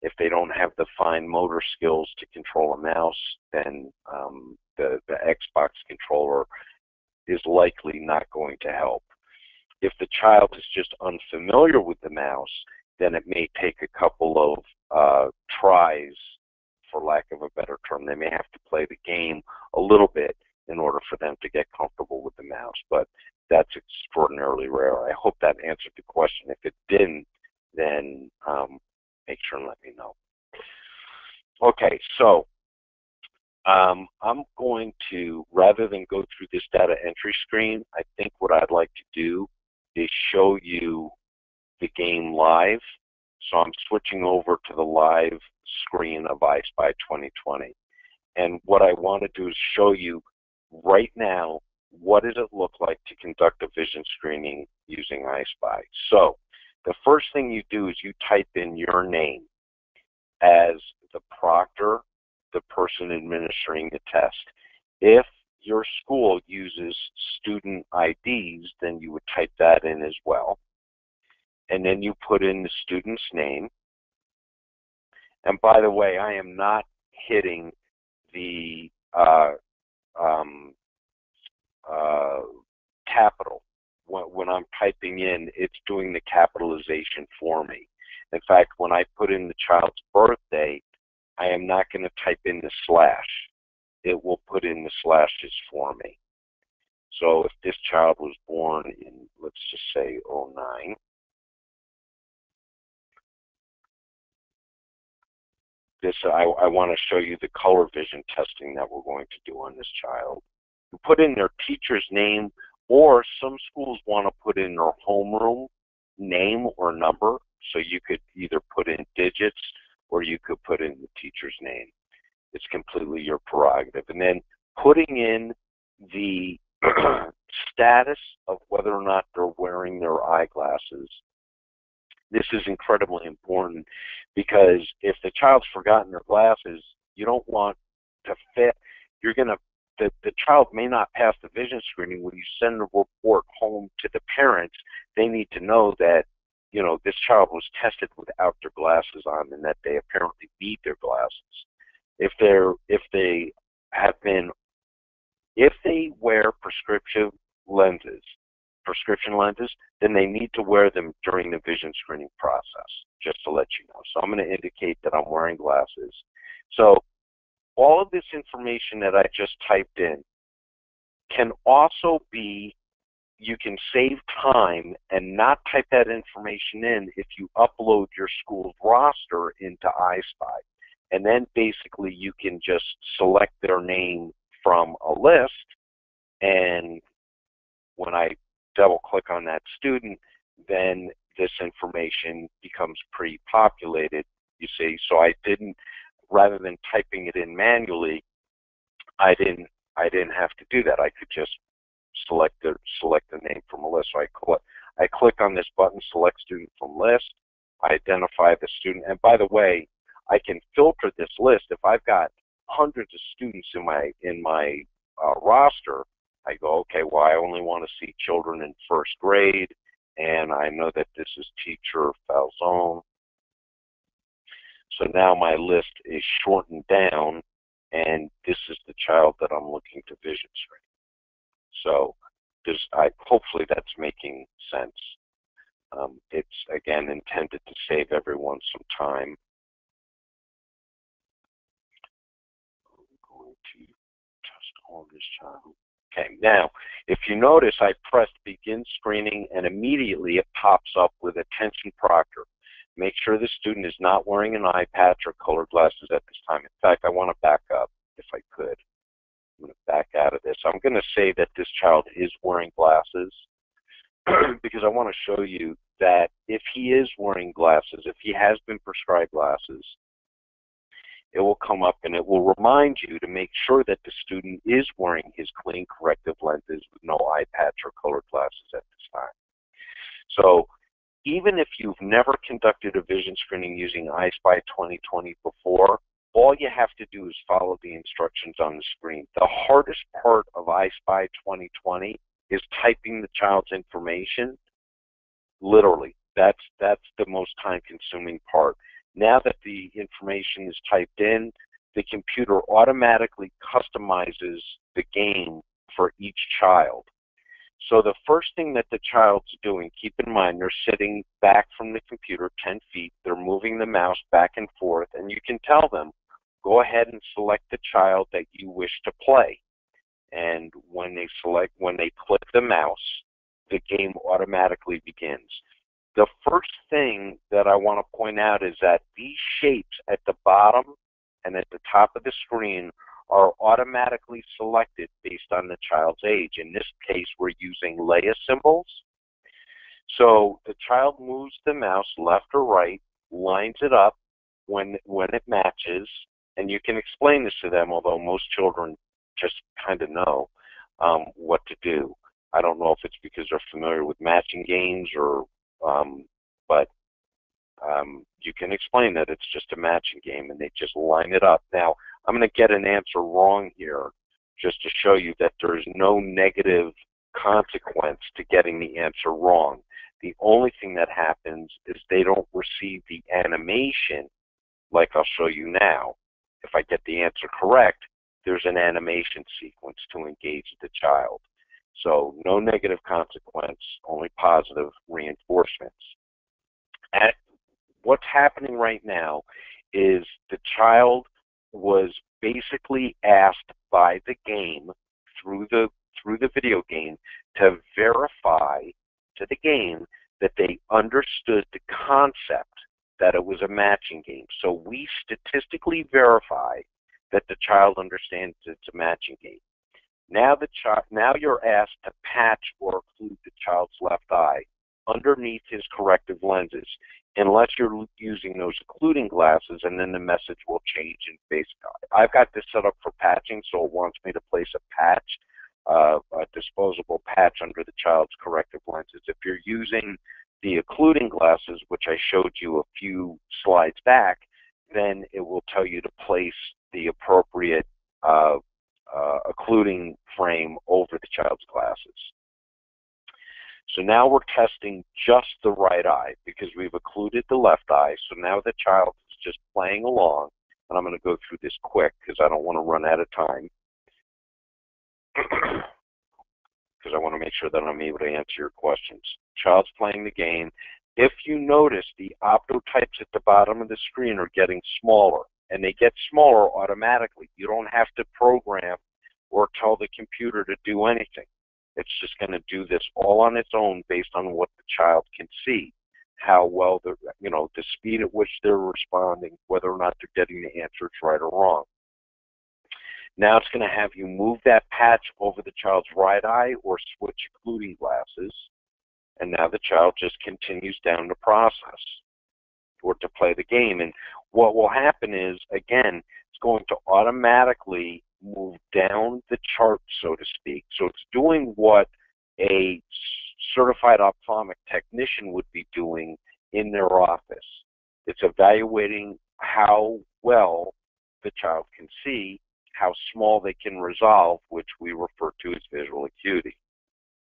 If they don't have the fine motor skills to control a mouse, then the Xbox controller is likely not going to help. If the child is just unfamiliar with the mouse, then it may take a couple of tries, for lack of a better term. They may have to play the game a little bit in order for them to get comfortable with the mouse, but that's extraordinarily rare. I hope that answered the question. If it didn't, then make sure and let me know. Okay, so I'm going to, rather than go through this data entry screen, I think what I'd like to do is show you the game live. So I'm switching over to the live screen of EyeSpy 2020. And what I want to do is show you right now, what does it look like to conduct a vision screening using EyeSpy. So the first thing you do is you type in your name as the proctor, the person administering the test. If your school uses student IDs, then you would type that in as well. And then you put in the student's name. And by the way, I am not hitting the capital. When I'm typing in, it's doing the capitalization for me. In fact, when I put in the child's birthday, I am not going to type in the slash. It will put in the slashes for me. So if this child was born in, let's just say, 09, I want to show you the color vision testing that we're going to do on this child. You put in their teacher's name, or some schools want to put in their homeroom name or number, so you could either put in digits or you could put in the teacher's name. It's completely your prerogative. And then putting in the status of whether or not they're wearing their eyeglasses. This is incredibly important, because if the child's forgotten their glasses, you don't want to fit. The child may not pass the vision screening. When you send the report home to the parents, they need to know that, you know, this child was tested without their glasses on, and that they apparently need their glasses. If they wear prescription lenses, then they need to wear them during the vision screening process, just to let you know. So I'm going to indicate that I'm wearing glasses. So all of this information that I just typed in can also be, you can save time and not type that information in if you upload your school's roster into EyeSpy. And then basically you can just select their name from a list, and when I double click on that student, then this information becomes pre-populated, you see. So I didn't, rather than typing it in manually, I didn't have to do that. I could just select the name from a list. So I click on this button, select student from list, I identify the student, and by the way, I can filter this list. If I've got hundreds of students in my roster, I go, okay, well, I only want to see children in first grade, and I know that this is teacher Falzone. So now my list is shortened down, and this is the child that I'm looking to vision screen. So hopefully that's making sense. It's, again, intended to save everyone some time. I'm going to test on this child. Okay, now, if you notice, I pressed begin screening, and immediately it pops up with attention proctor. Make sure the student is not wearing an eye patch or colored glasses at this time. In fact, I want to back up if I could. I'm going to back out of this. I'm going to say that this child is wearing glasses because I want to show you that if he is wearing glasses, if he has been prescribed glasses, it will come up and it will remind you to make sure that the student is wearing his clean corrective lenses with no eye patch or colored glasses at this time. So even if you've never conducted a vision screening using EyeSpy 2020 before, all you have to do is follow the instructions on the screen. The hardest part of EyeSpy 2020 is typing the child's information. Literally, that's the most time-consuming part. Now that the information is typed in, the computer automatically customizes the game for each child. So the first thing that the child's doing, keep in mind, they're sitting back from the computer 10 feet, they're moving the mouse back and forth, and you can tell them, go ahead and select the child that you wish to play. And when they click the mouse, the game automatically begins. The first thing that I want to point out is that these shapes at the bottom and at the top of the screen are automatically selected based on the child's age. In this case, we're using Leia symbols. So the child moves the mouse left or right, lines it up when it matches, and you can explain this to them, although most children just kind of know what to do. I don't know if it's because they're familiar with matching games or but you can explain that it's just a matching game and they just line it up. Now, I'm going to get an answer wrong here just to show you that there's no negative consequence to getting the answer wrong. The only thing that happens is they don't receive the animation like I'll show you now. If I get the answer correct, there's an animation sequence to engage the child. So no negative consequence, only positive reinforcements. What's happening right now is the child was basically asked by the game through the video game to verify to the game that they understood the concept that it was a matching game. So we statistically verify that the child understands it's a matching game. Now you're asked to patch or occlude the child's left eye underneath his corrective lenses, unless you're using those occluding glasses, and then the message will change in basic eye. I've got this set up for patching, so it wants me to place a patch, a disposable patch under the child's corrective lenses. If you're using the occluding glasses, which I showed you a few slides back, then it will tell you to place the appropriate occluding frame over the child's glasses. So now we're testing just the right eye because we've occluded the left eye. So now the child is just playing along, and I'm going to go through this quick because I don't want to run out of time. Because I want to make sure that I'm able to answer your questions. Child's playing the game. If you notice, the optotypes at the bottom of the screen are getting smaller, and they get smaller automatically. You don't have to program or tell the computer to do anything. It's just going to do this all on its own based on what the child can see, how well the speed at which they're responding, whether or not they're getting the answers right or wrong. Now it's going to have you move that patch over the child's right eye or switch occluding glasses, and now the child just continues down the process or to play the game. And what will happen is, again, it's going to automatically move down the chart, so to speak. So it's doing what a certified ophthalmic technician would be doing in their office. It's evaluating how well the child can see, how small they can resolve, which we refer to as visual acuity.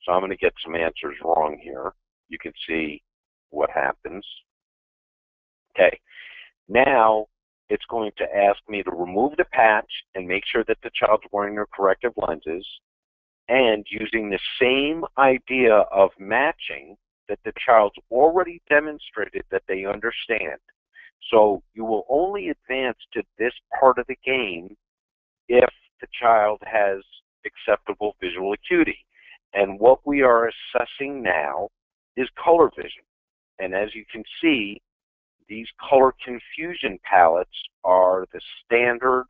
So I'm going to get some answers wrong here. You can see what happens. Okay, now it's going to ask me to remove the patch and make sure that the child's wearing their corrective lenses, and using the same idea of matching that the child's already demonstrated that they understand. So you will only advance to this part of the game if the child has acceptable visual acuity. And what we are assessing now is color vision. And as you can see, these color confusion palettes are the standard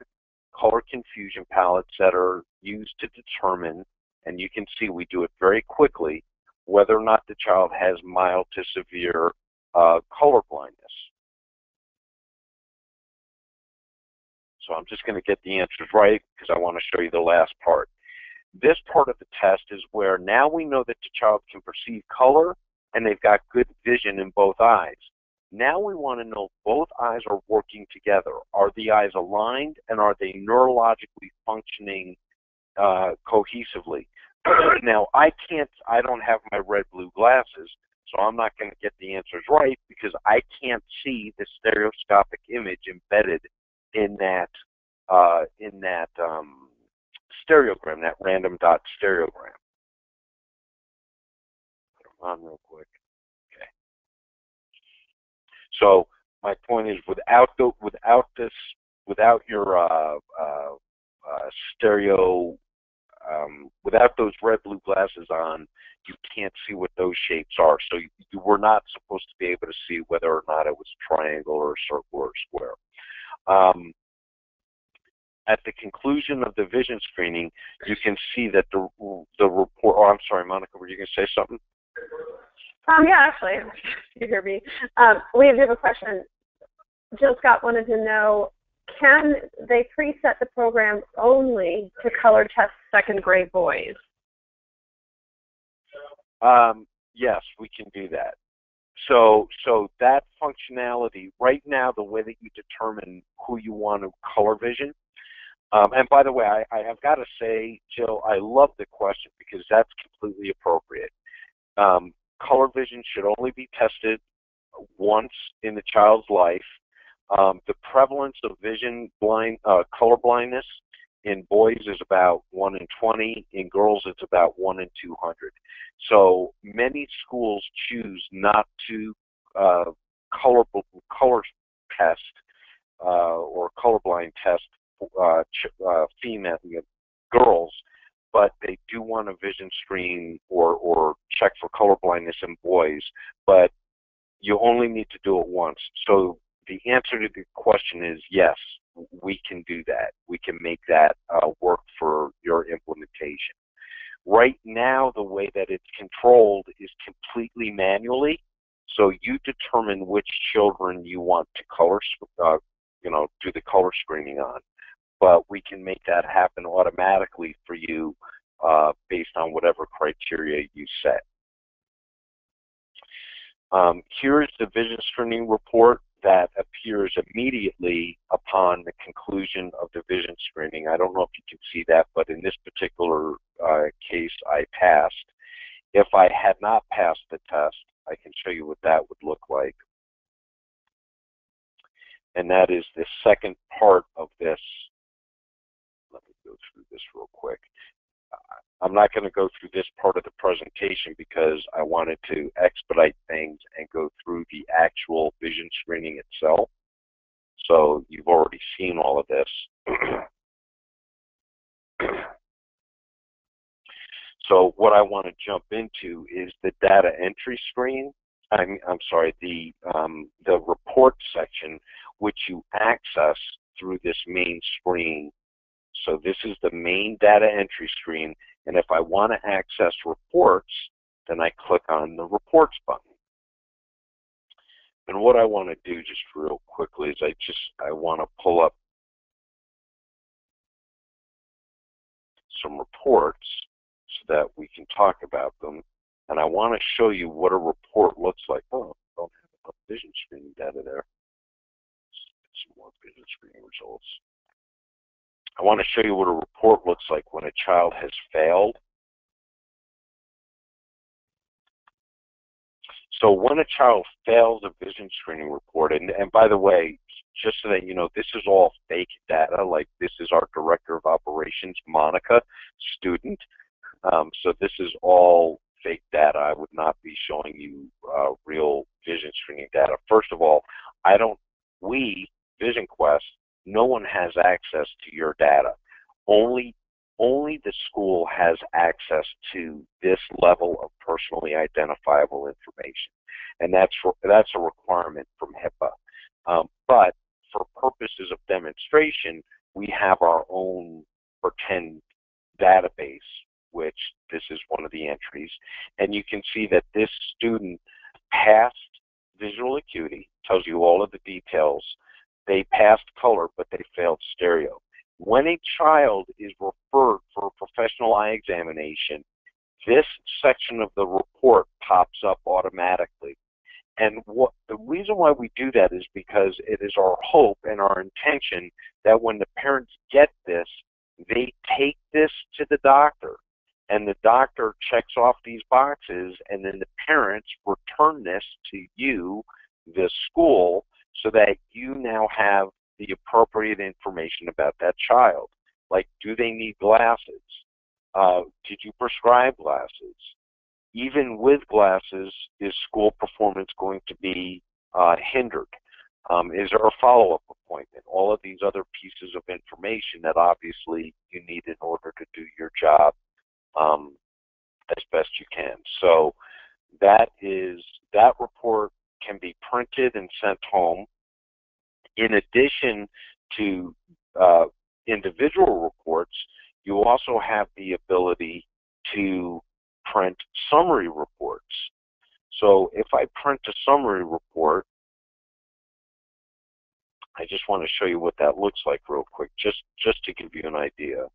color confusion palettes that are used to determine, and you can see we do it very quickly, whether or not the child has mild to severe color blindness. So I'm just going to get the answers right because I want to show you the last part. This part of the test is where now we know that the child can perceive color and they've got good vision in both eyes. Now we want to know both eyes are working together. Are the eyes aligned, and are they neurologically functioning cohesively? Now, I don't have my red-blue glasses, so I'm not going to get the answers right because I can't see the stereoscopic image embedded in that stereogram, that random dot stereogram. Put them on real quick. Okay. So my point is, without those red-blue glasses on, you can't see what those shapes are. So you were not supposed to be able to see whether or not it was a triangle or a circle or a square. At the conclusion of the vision screening, you can see that the report. Oh, I'm sorry, Monica, were you going to say something? Yeah, actually, you hear me. We have a question. Jill Scott wanted to know, can they preset the program only to color test second grade boys? Yes, we can do that. So that functionality, right now, the way that you determine who you want to color vision, and by the way, I have got to say, Jill, I love the question because that's completely appropriate. Color vision should only be tested once in the child's life. The prevalence of color blindness in boys is about 1 in 20. In girls, it's about 1 in 200. So many schools choose not to color test or colorblind test female girls, but they do want a vision screen or check for color blindness in boys. But You only need to do it once. So the answer to the question is yes, we can do that. We can make that work for your implementation. Right now, the way that it's controlled is completely manually. So you determine which children you want to color, do the color screening on. But we can make that happen automatically for you based on whatever criteria you set. Here is the vision screening report that appears immediately upon the conclusion of the vision screening. I don't know if you can see that, but in this particular case, I passed. If I had not passed the test, I can show you what that would look like. And that is the second part of this. Let me go through this real quick. I'm not going to go through this part of the presentation because I wanted to expedite things and go through the actual vision screening itself. So you've already seen all of this. So what I want to jump into is the data entry screen. I'm sorry, the report section, which you access through this main screen. So this is the main data entry screen, and if I want to access reports, then I click on the reports button. And what I want to do just real quickly is I want to pull up some reports so that we can talk about them. And I want to show you what a report looks like. Oh, I don't have enough vision screening data there. Let's get some more vision screening results. I want to show you what a report looks like when a child has failed. So when a child fails a vision screening report, and by the way, just so that you know, this is all fake data. Like, this is our Director of Operations, Monica, student. So this is all fake data. I would not be showing you real vision screening data. First of all, we, Vision Quest, no one has access to your data. Only the school has access to this level of personally identifiable information, and that's a requirement from HIPAA. But for purposes of demonstration, we have our own pretend database, which this is one of the entries, and you can see that this student passed visual acuity, tells you all of the details. They passed color, but they failed stereo. When a child is referred for a professional eye examination, this section of the report pops up automatically. And the reason why we do that is because it is our hope and our intention that when the parents get this, they take this to the doctor, and the doctor checks off these boxes, and then the parents return this to you, the school, so that you now have the appropriate information about that child. Like, do they need glasses? Did you prescribe glasses? Even with glasses, is school performance going to be hindered? Is there a follow-up appointment? All of these other pieces of information that obviously you need in order to do your job as best you can. So that report can be printed and sent home. In addition to individual reports, you also have the ability to print summary reports. So if I print a summary report, I just want to show you what that looks like real quick, just to give you an idea.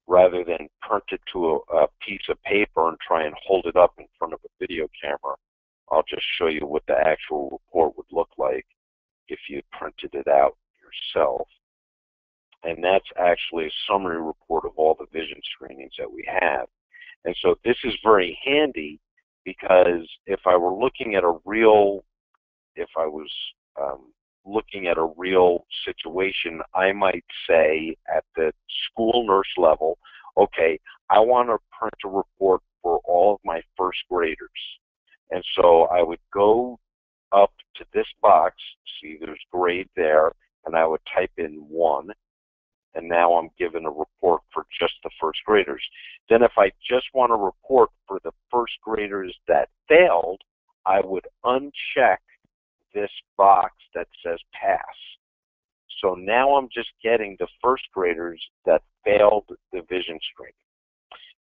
Rather than print it to a piece of paper and try and hold it up in front of a video camera, I'll just show you what the actual report would look like if you printed it out yourself. And that's actually a summary report of all the vision screenings that we have. And so this is very handy because if I were looking at a real, looking at a real situation, I might say at the school nurse level, okay, I want to print a report for all of my first graders. And so I would go up to this box, see there's grade there, and I would type in 1, and now I'm given a report for just the first graders. Then if I just want to report for the first graders that failed, I would uncheck this box that says pass. So now I'm just getting the first graders that failed the vision screening.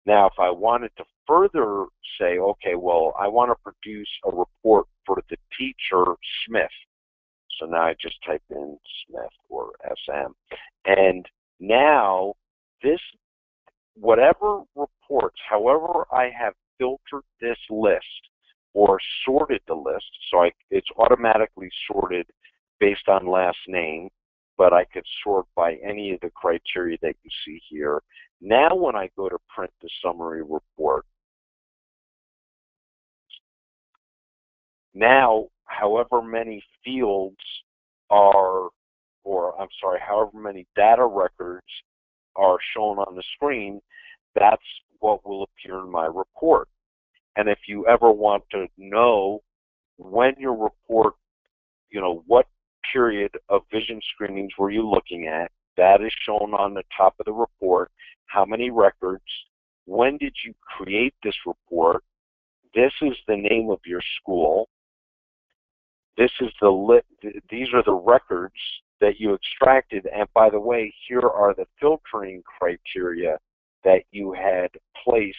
Now, if I wanted to further say, okay, well, I want to produce a report for the teacher Smith. So now I just type in Smith or SM. And now this, whatever reports, however I have filtered this list or sorted the list, so it's automatically sorted based on last name, but I could sort by any of the criteria that you see here. Now when I go to print the summary report, now however many fields are, or I'm sorry, however many data records are shown on the screen, that's what will appear in my report. And if you ever want to know when your report, what period of vision screenings were you looking at, that is shown on the top of the report. How many records? When did you create this report? This is the name of your school. This is these are the records that you extracted. And by the way, here are the filtering criteria that you had placed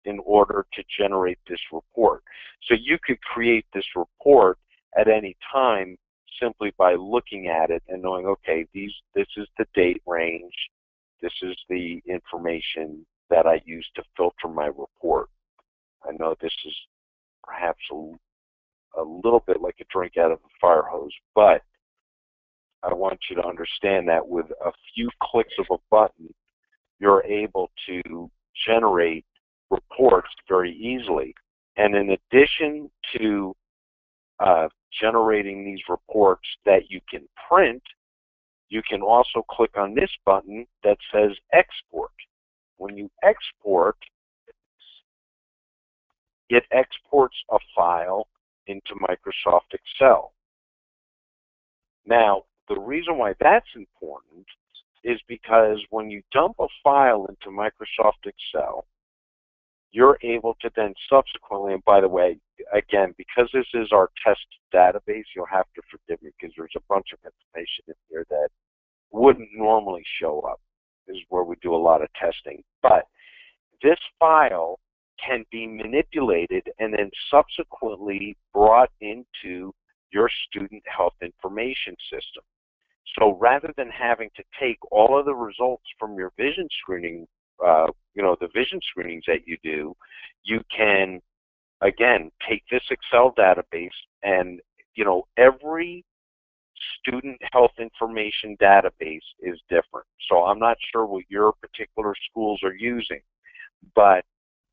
in order to generate this report. So you could create this report at any time simply by looking at it and knowing, okay, this is the date range, this is the information that I use to filter my report. I know this is perhaps a little bit like a drink out of a fire hose, but I want you to understand that with a few clicks of a button, you're able to generate reports very easily. And in addition to generating these reports that you can print, you can also click on this button that says export. When you export, it exports a file into Microsoft Excel. Now, the reason why that's important is because when you dump a file into Microsoft Excel, you're able to then subsequently, and by the way, again, because this is our test database, you'll have to forgive me because there's a bunch of information in here that wouldn't normally show up. This is where we do a lot of testing. But this file can be manipulated and then subsequently brought into your student health information system. So rather than having to take all of the results from your vision screening, the vision screenings that you do, you can, again, take this Excel database and, every student health information database is different. So I'm not sure what your particular schools are using, but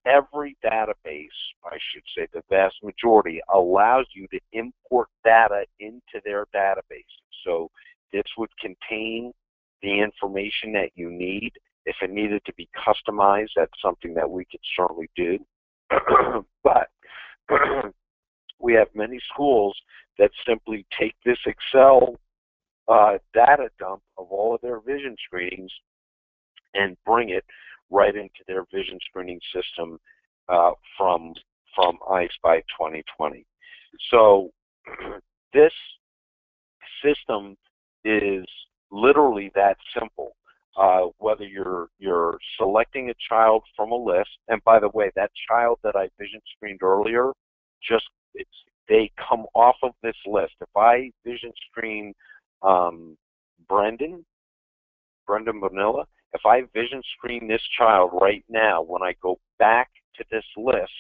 every database, I should say the vast majority, allows you to import data into their database. So this would contain the information that you need. If it needed to be customized, that's something that we could certainly do. But we have many schools that simply take this Excel data dump of all of their vision screenings and bring it right into their vision screening system from EyeSpy 2020. So this system is literally that simple. Whether you're selecting a child from a list, and by the way, that child that I vision screened earlier, they come off of this list. If I vision screen Brendan Bonilla, if I vision screen this child right now, when I go back to this list,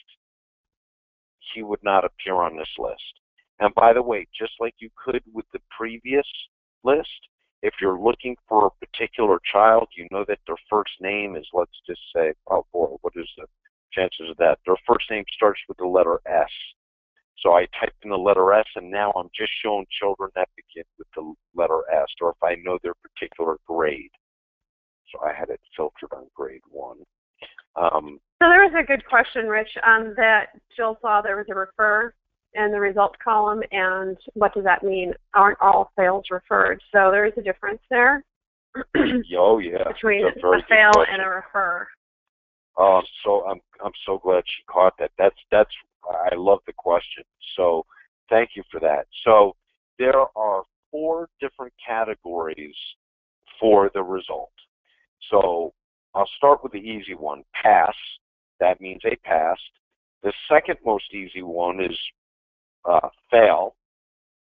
he would not appear on this list. And by the way, just like you could with the previous list, if you're looking for a particular child, you know that their first name is, let's just say, oh boy, what is the chances of that? Their first name starts with the letter S. So I typed in the letter S, and now I'm just showing children that begin with the letter S, or if I know their particular grade. So I had it filtered on grade 1. So there was a good question, Rich, that Jill saw there was a refer in the results column, and what does that mean? Aren't all fails referred? So there is a difference there. Oh yeah, between it's a very a good fail question. and a refer. Oh, I'm so glad she caught that. That's I love the question. So thank you for that. So there are 4 different categories for the result. So I'll start with the easy one, pass. That means they passed. The second most easy one is fail.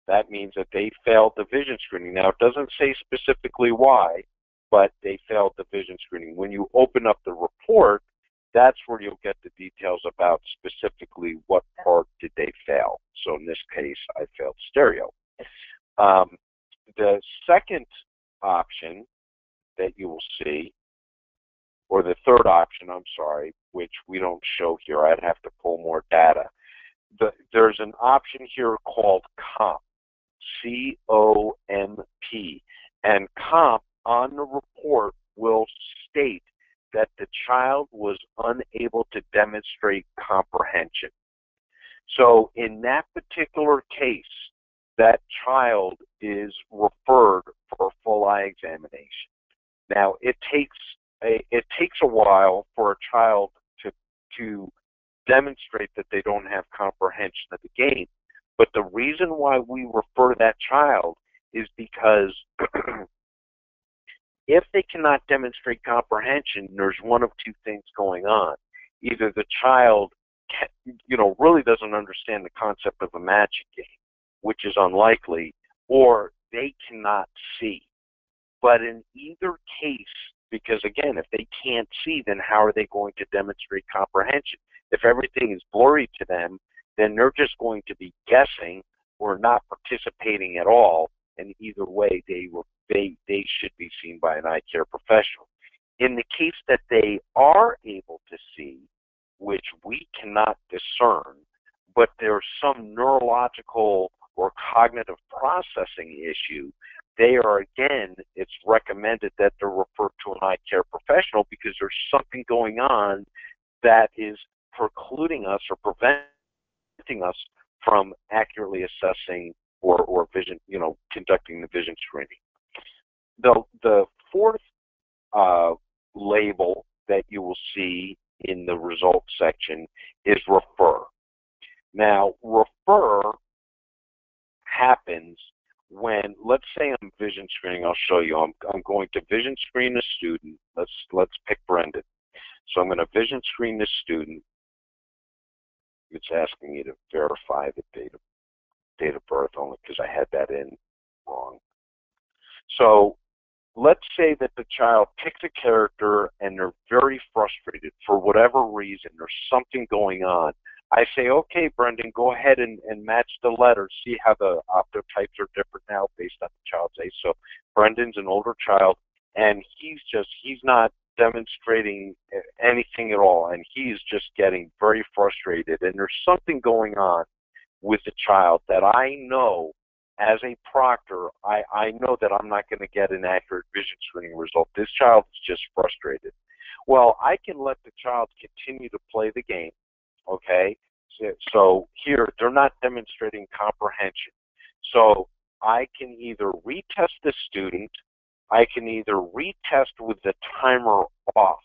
That means that they failed the vision screening. Now, it doesn't say specifically why, but they failed the vision screening. When you open up the report, that's where you'll get the details about specifically what part did they fail. So in this case, I failed stereo. The second option that you will see, or the third option, I'm sorry, which we don't show here, I'd have to pull more data. There's an option here called comp. COMP. And comp on the report will state that the child was unable to demonstrate comprehension. So in that particular case, that child is referred for a full eye examination. Now, it takes a while for a child to demonstrate that they don't have comprehension of the game. But the reason why we refer that child is because if they cannot demonstrate comprehension, there's one of 2 things going on. Either the child really doesn't understand the concept of a magic game, which is unlikely, or they cannot see. But in either case, because again, if they can't see, then how are they going to demonstrate comprehension? If everything is blurry to them, then they're just going to be guessing or not participating at all, and either way, they should be seen by an eye care professional. In the case that they are able to see, which we cannot discern, but there's some neurological or cognitive processing issue, it's recommended that they're referred to an eye care professional because there's something going on that is precluding us or preventing us from accurately assessing or vision, conducting the vision screening. The fourth label that you will see in the results section is refer. Now, refer happens when, let's say I'm vision screening. I'll show you. I'm going to vision screen a student. Let's pick Brendan. So I'm going to vision screen this student. It's asking me to verify the date of birth only because I had that in wrong. So let's say that the child picks a character and they're very frustrated for whatever reason. There's something going on. I say, okay, Brendan, go ahead and match the letters. See how the optotypes are different now based on the child's age. So Brendan's an older child, and he's not demonstrating anything at all, and he's just getting very frustrated. And there's something going on with the child that I know, as a proctor, I know that I'm not going to get an accurate vision screening result. This child is just frustrated. Well, I can let the child continue to play the game, okay? So here, they're not demonstrating comprehension. So I can either retest the student, I can either retest with the timer off,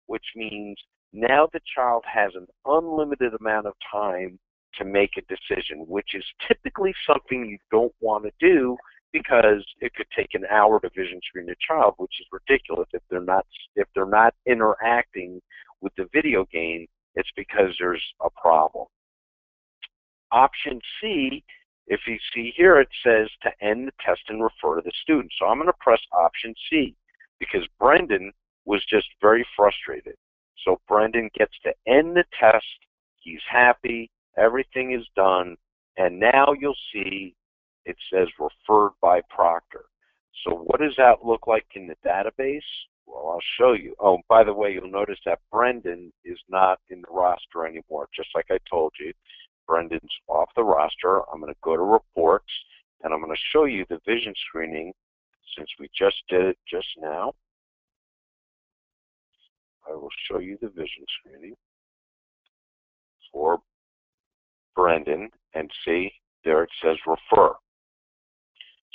which means now the child has an unlimited amount of time to make a decision, which is typically something you don't want to do because it could take an hour to vision screen a child, which is ridiculous. If they're not interacting with the video game, it's because there's a problem. Option C, if you see here, it says to end the test and refer to the student. So I'm going to press option C because Brendan was just very frustrated. So Brendan gets to end the test. He's happy. Everything is done. And now you'll see it says referred by proctor. So what does that look like in the database? Well, I'll show you. Oh, by the way, you'll notice that Brendan is not in the roster anymore, just like I told you. Brendan's off the roster. I'm going to go to reports, and I'm going to show you the vision screening since we just did it just now. I will show you the vision screening for Brendan, and see there it says refer.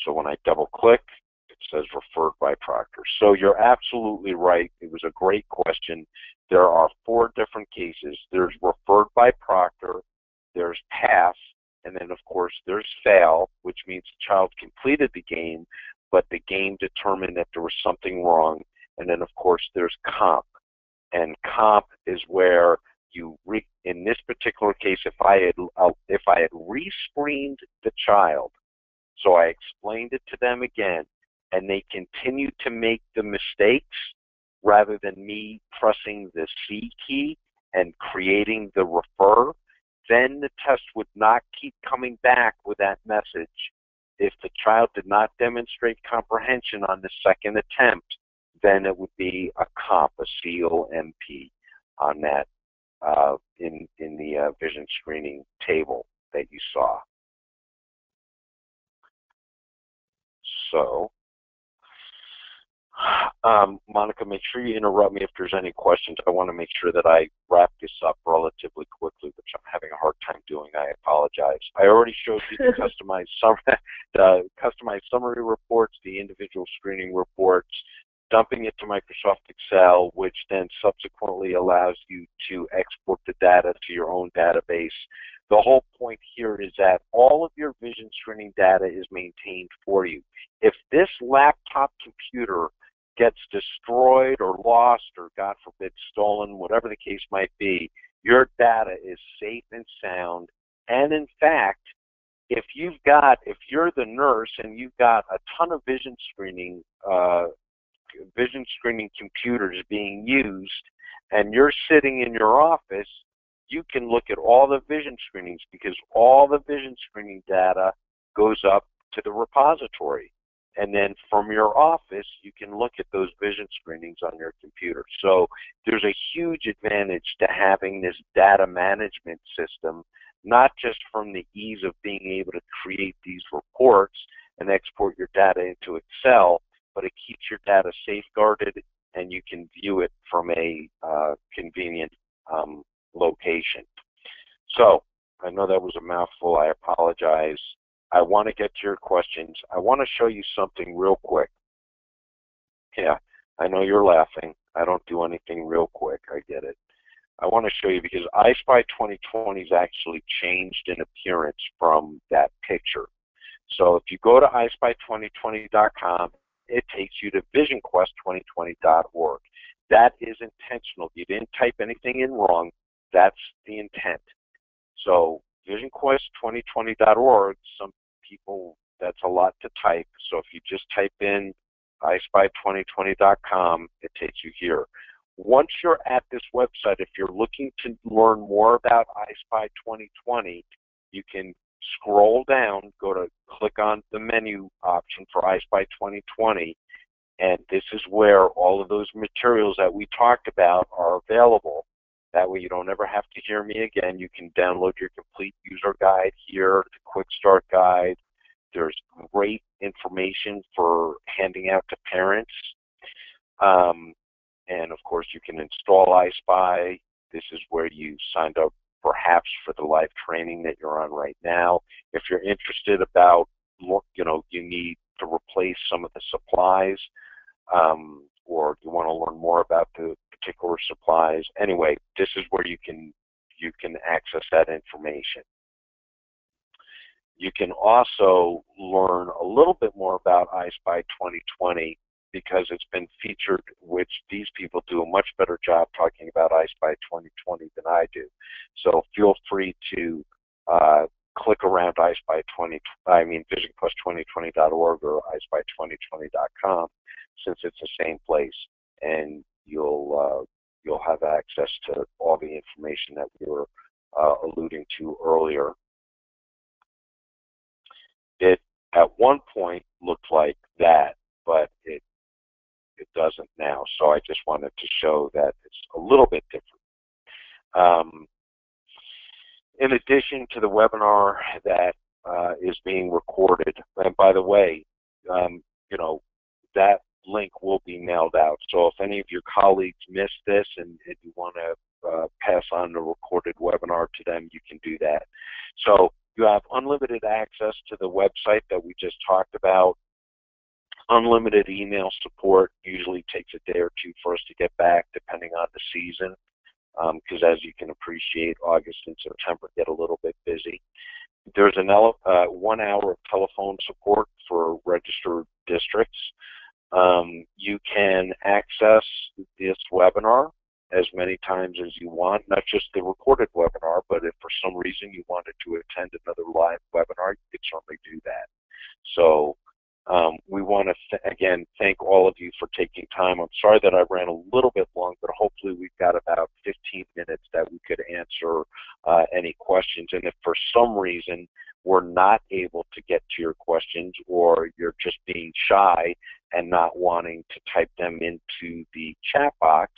So when I double click, it says referred by proctor. So you're absolutely right. It was a great question. There are 4 different cases. There's referred by proctor, there's pass, and then of course there's fail, which means the child completed the game, but the game determined that there was something wrong. And then of course there's comp. And comp is where you in this particular case, if I had re-screened the child, so I explained it to them again, and they continued to make the mistakes rather than me pressing the C key and creating the refer, then the test would not keep coming back with that message. If the child did not demonstrate comprehension on the second attempt, then it would be a comp, a COMP on that in the vision screening table that you saw. So, Monica, make sure you interrupt me if there's any questions. I want to make sure that I wrap this up relatively quickly, which I'm having a hard time doing. I apologize. I already showed you the customized summary reports, the individual screening reports, dumping it to Microsoft Excel, which then subsequently allows you to export the data to your own database. The whole point here is that all of your vision screening data is maintained for you. If this laptop computer gets destroyed or lost or, God forbid, stolen, whatever the case might be, your data is safe and sound. And in fact, if you're the nurse and you've got a ton of vision screening computers being used, and you're sitting in your office, you can look at all the vision screenings because all the vision screening data goes up to the repository. And then from your office, you can look at those vision screenings on your computer. So there's a huge advantage to having this data management system, not just from the ease of being able to create these reports and export your data into Excel, but it keeps your data safeguarded and you can view it from a convenient location. So I know that was a mouthful. I apologize. I want to get to your questions. I want to show you something real quick. Yeah, I know you're laughing. I don't do anything real quick. I get it. I want to show you because EyeSpy 2020 has actually changed in appearance from that picture. So if you go to EyeSpy2020.com, it takes you to VisionQuest2020.org. That is intentional. You didn't type anything in wrong. That's the intent. So VisionQuest2020.org, some people, that's a lot to type. So if you just type in EyeSpy2020.com, it takes you here. Once you're at this website, if you're looking to learn more about EyeSpy 2020, you can scroll down, click on the menu option for EyeSpy 2020, and this is where all of those materials that we talked about are available. That way you don't ever have to hear me again. You can download your complete user guide here, the quick start guide. There's great information for handing out to parents. And of course you can install EyeSpy. This is where you signed up perhaps for the live training that you're on right now. If you're interested about, you need to replace some of the supplies, or you want to learn more about the particular supplies. Anyway, this is where you can access that information. You can also learn a little bit more about EyeSpy 2020 because it's been featured, which these people do a much better job talking about EyeSpy 2020 than I do. So feel free to click around VisionQuest2020.org or EyeSpy2020.com, since it's the same place, and you'll have access to all the information that we were alluding to earlier. It at one point looked like that, but it doesn't now. So I just wanted to show that it's a little bit different. In addition to the webinar that is being recorded, and by the way, that link will be mailed out. So if any of your colleagues missed this and you want to pass on the recorded webinar to them, you can do that. So you have unlimited access to the website that we just talked about. Unlimited email support usually takes a day or two for us to get back, depending on the season, because as you can appreciate, August and September get a little bit busy. There's 1 hour of telephone support for registered districts. You can access this webinar as many times as you want, not just the recorded webinar, but if for some reason you wanted to attend another live webinar, you could certainly do that. So we want to, again, thank all of you for taking time. I'm sorry that I ran a little bit long, but hopefully we've got about 15 minutes that we could answer any questions. And if for some reason we're not able to get to your questions, or you're just being shy and not wanting to type them into the chat box,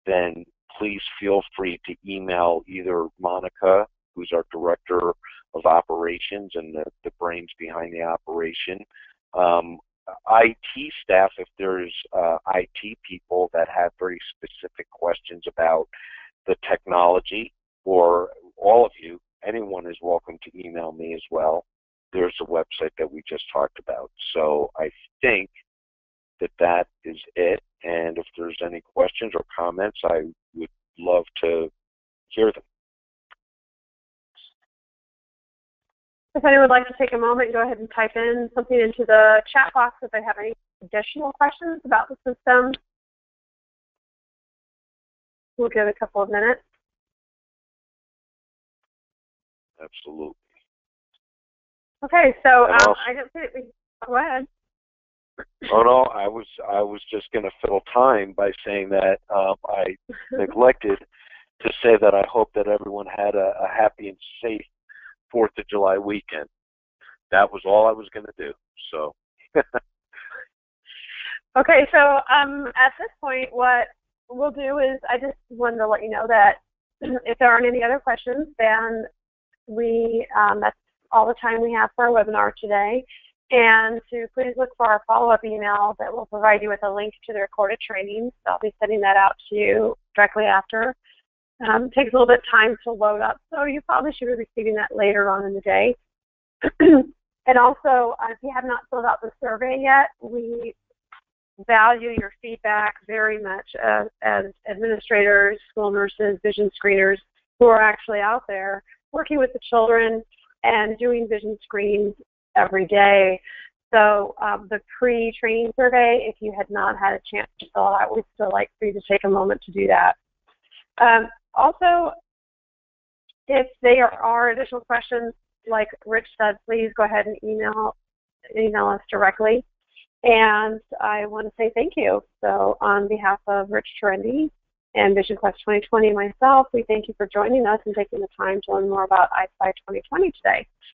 then please feel free to email either Monica, who's our Director of Operations and the brains behind the operation, IT staff, if there's IT people that have very specific questions about the technology, or all of you, anyone is welcome to email me as well. There's a website that we just talked about. So I think that is it. And if there's any questions or comments, I would love to hear them. If anyone would like to take a moment, go ahead and type in something into the chat box if they have any additional questions about the system. We'll give it a couple of minutes. Absolutely. Okay, so I don't think we go ahead. Oh no, I was just going to fill time by saying that I neglected to say that I hope that everyone had a happy and safe 4th of July weekend. That was all I was going to do. So. Okay, so at this point, what we'll do is I just wanted to let you know that if there aren't any other questions, then that's all the time we have for our webinar today. And to please look for our follow-up email that will provide you with a link to the recorded training. So I'll be sending that out to you directly after. It takes a little bit of time to load up, so you probably should be receiving that later on in the day. And also, if you have not filled out the survey yet, we value your feedback very much as administrators, school nurses, vision screeners who are actually out there working with the children and doing vision screens every day. So the pre-training survey, if you had not had a chance to fill it out, we'd still like for you to take a moment to do that. Also, if there are additional questions, like Rich said, please go ahead and email us directly. And I want to say thank you. So on behalf of Rich Terendi and Vision Quest 2020 and myself, we thank you for joining us and taking the time to learn more about EyeSpy 2020 today.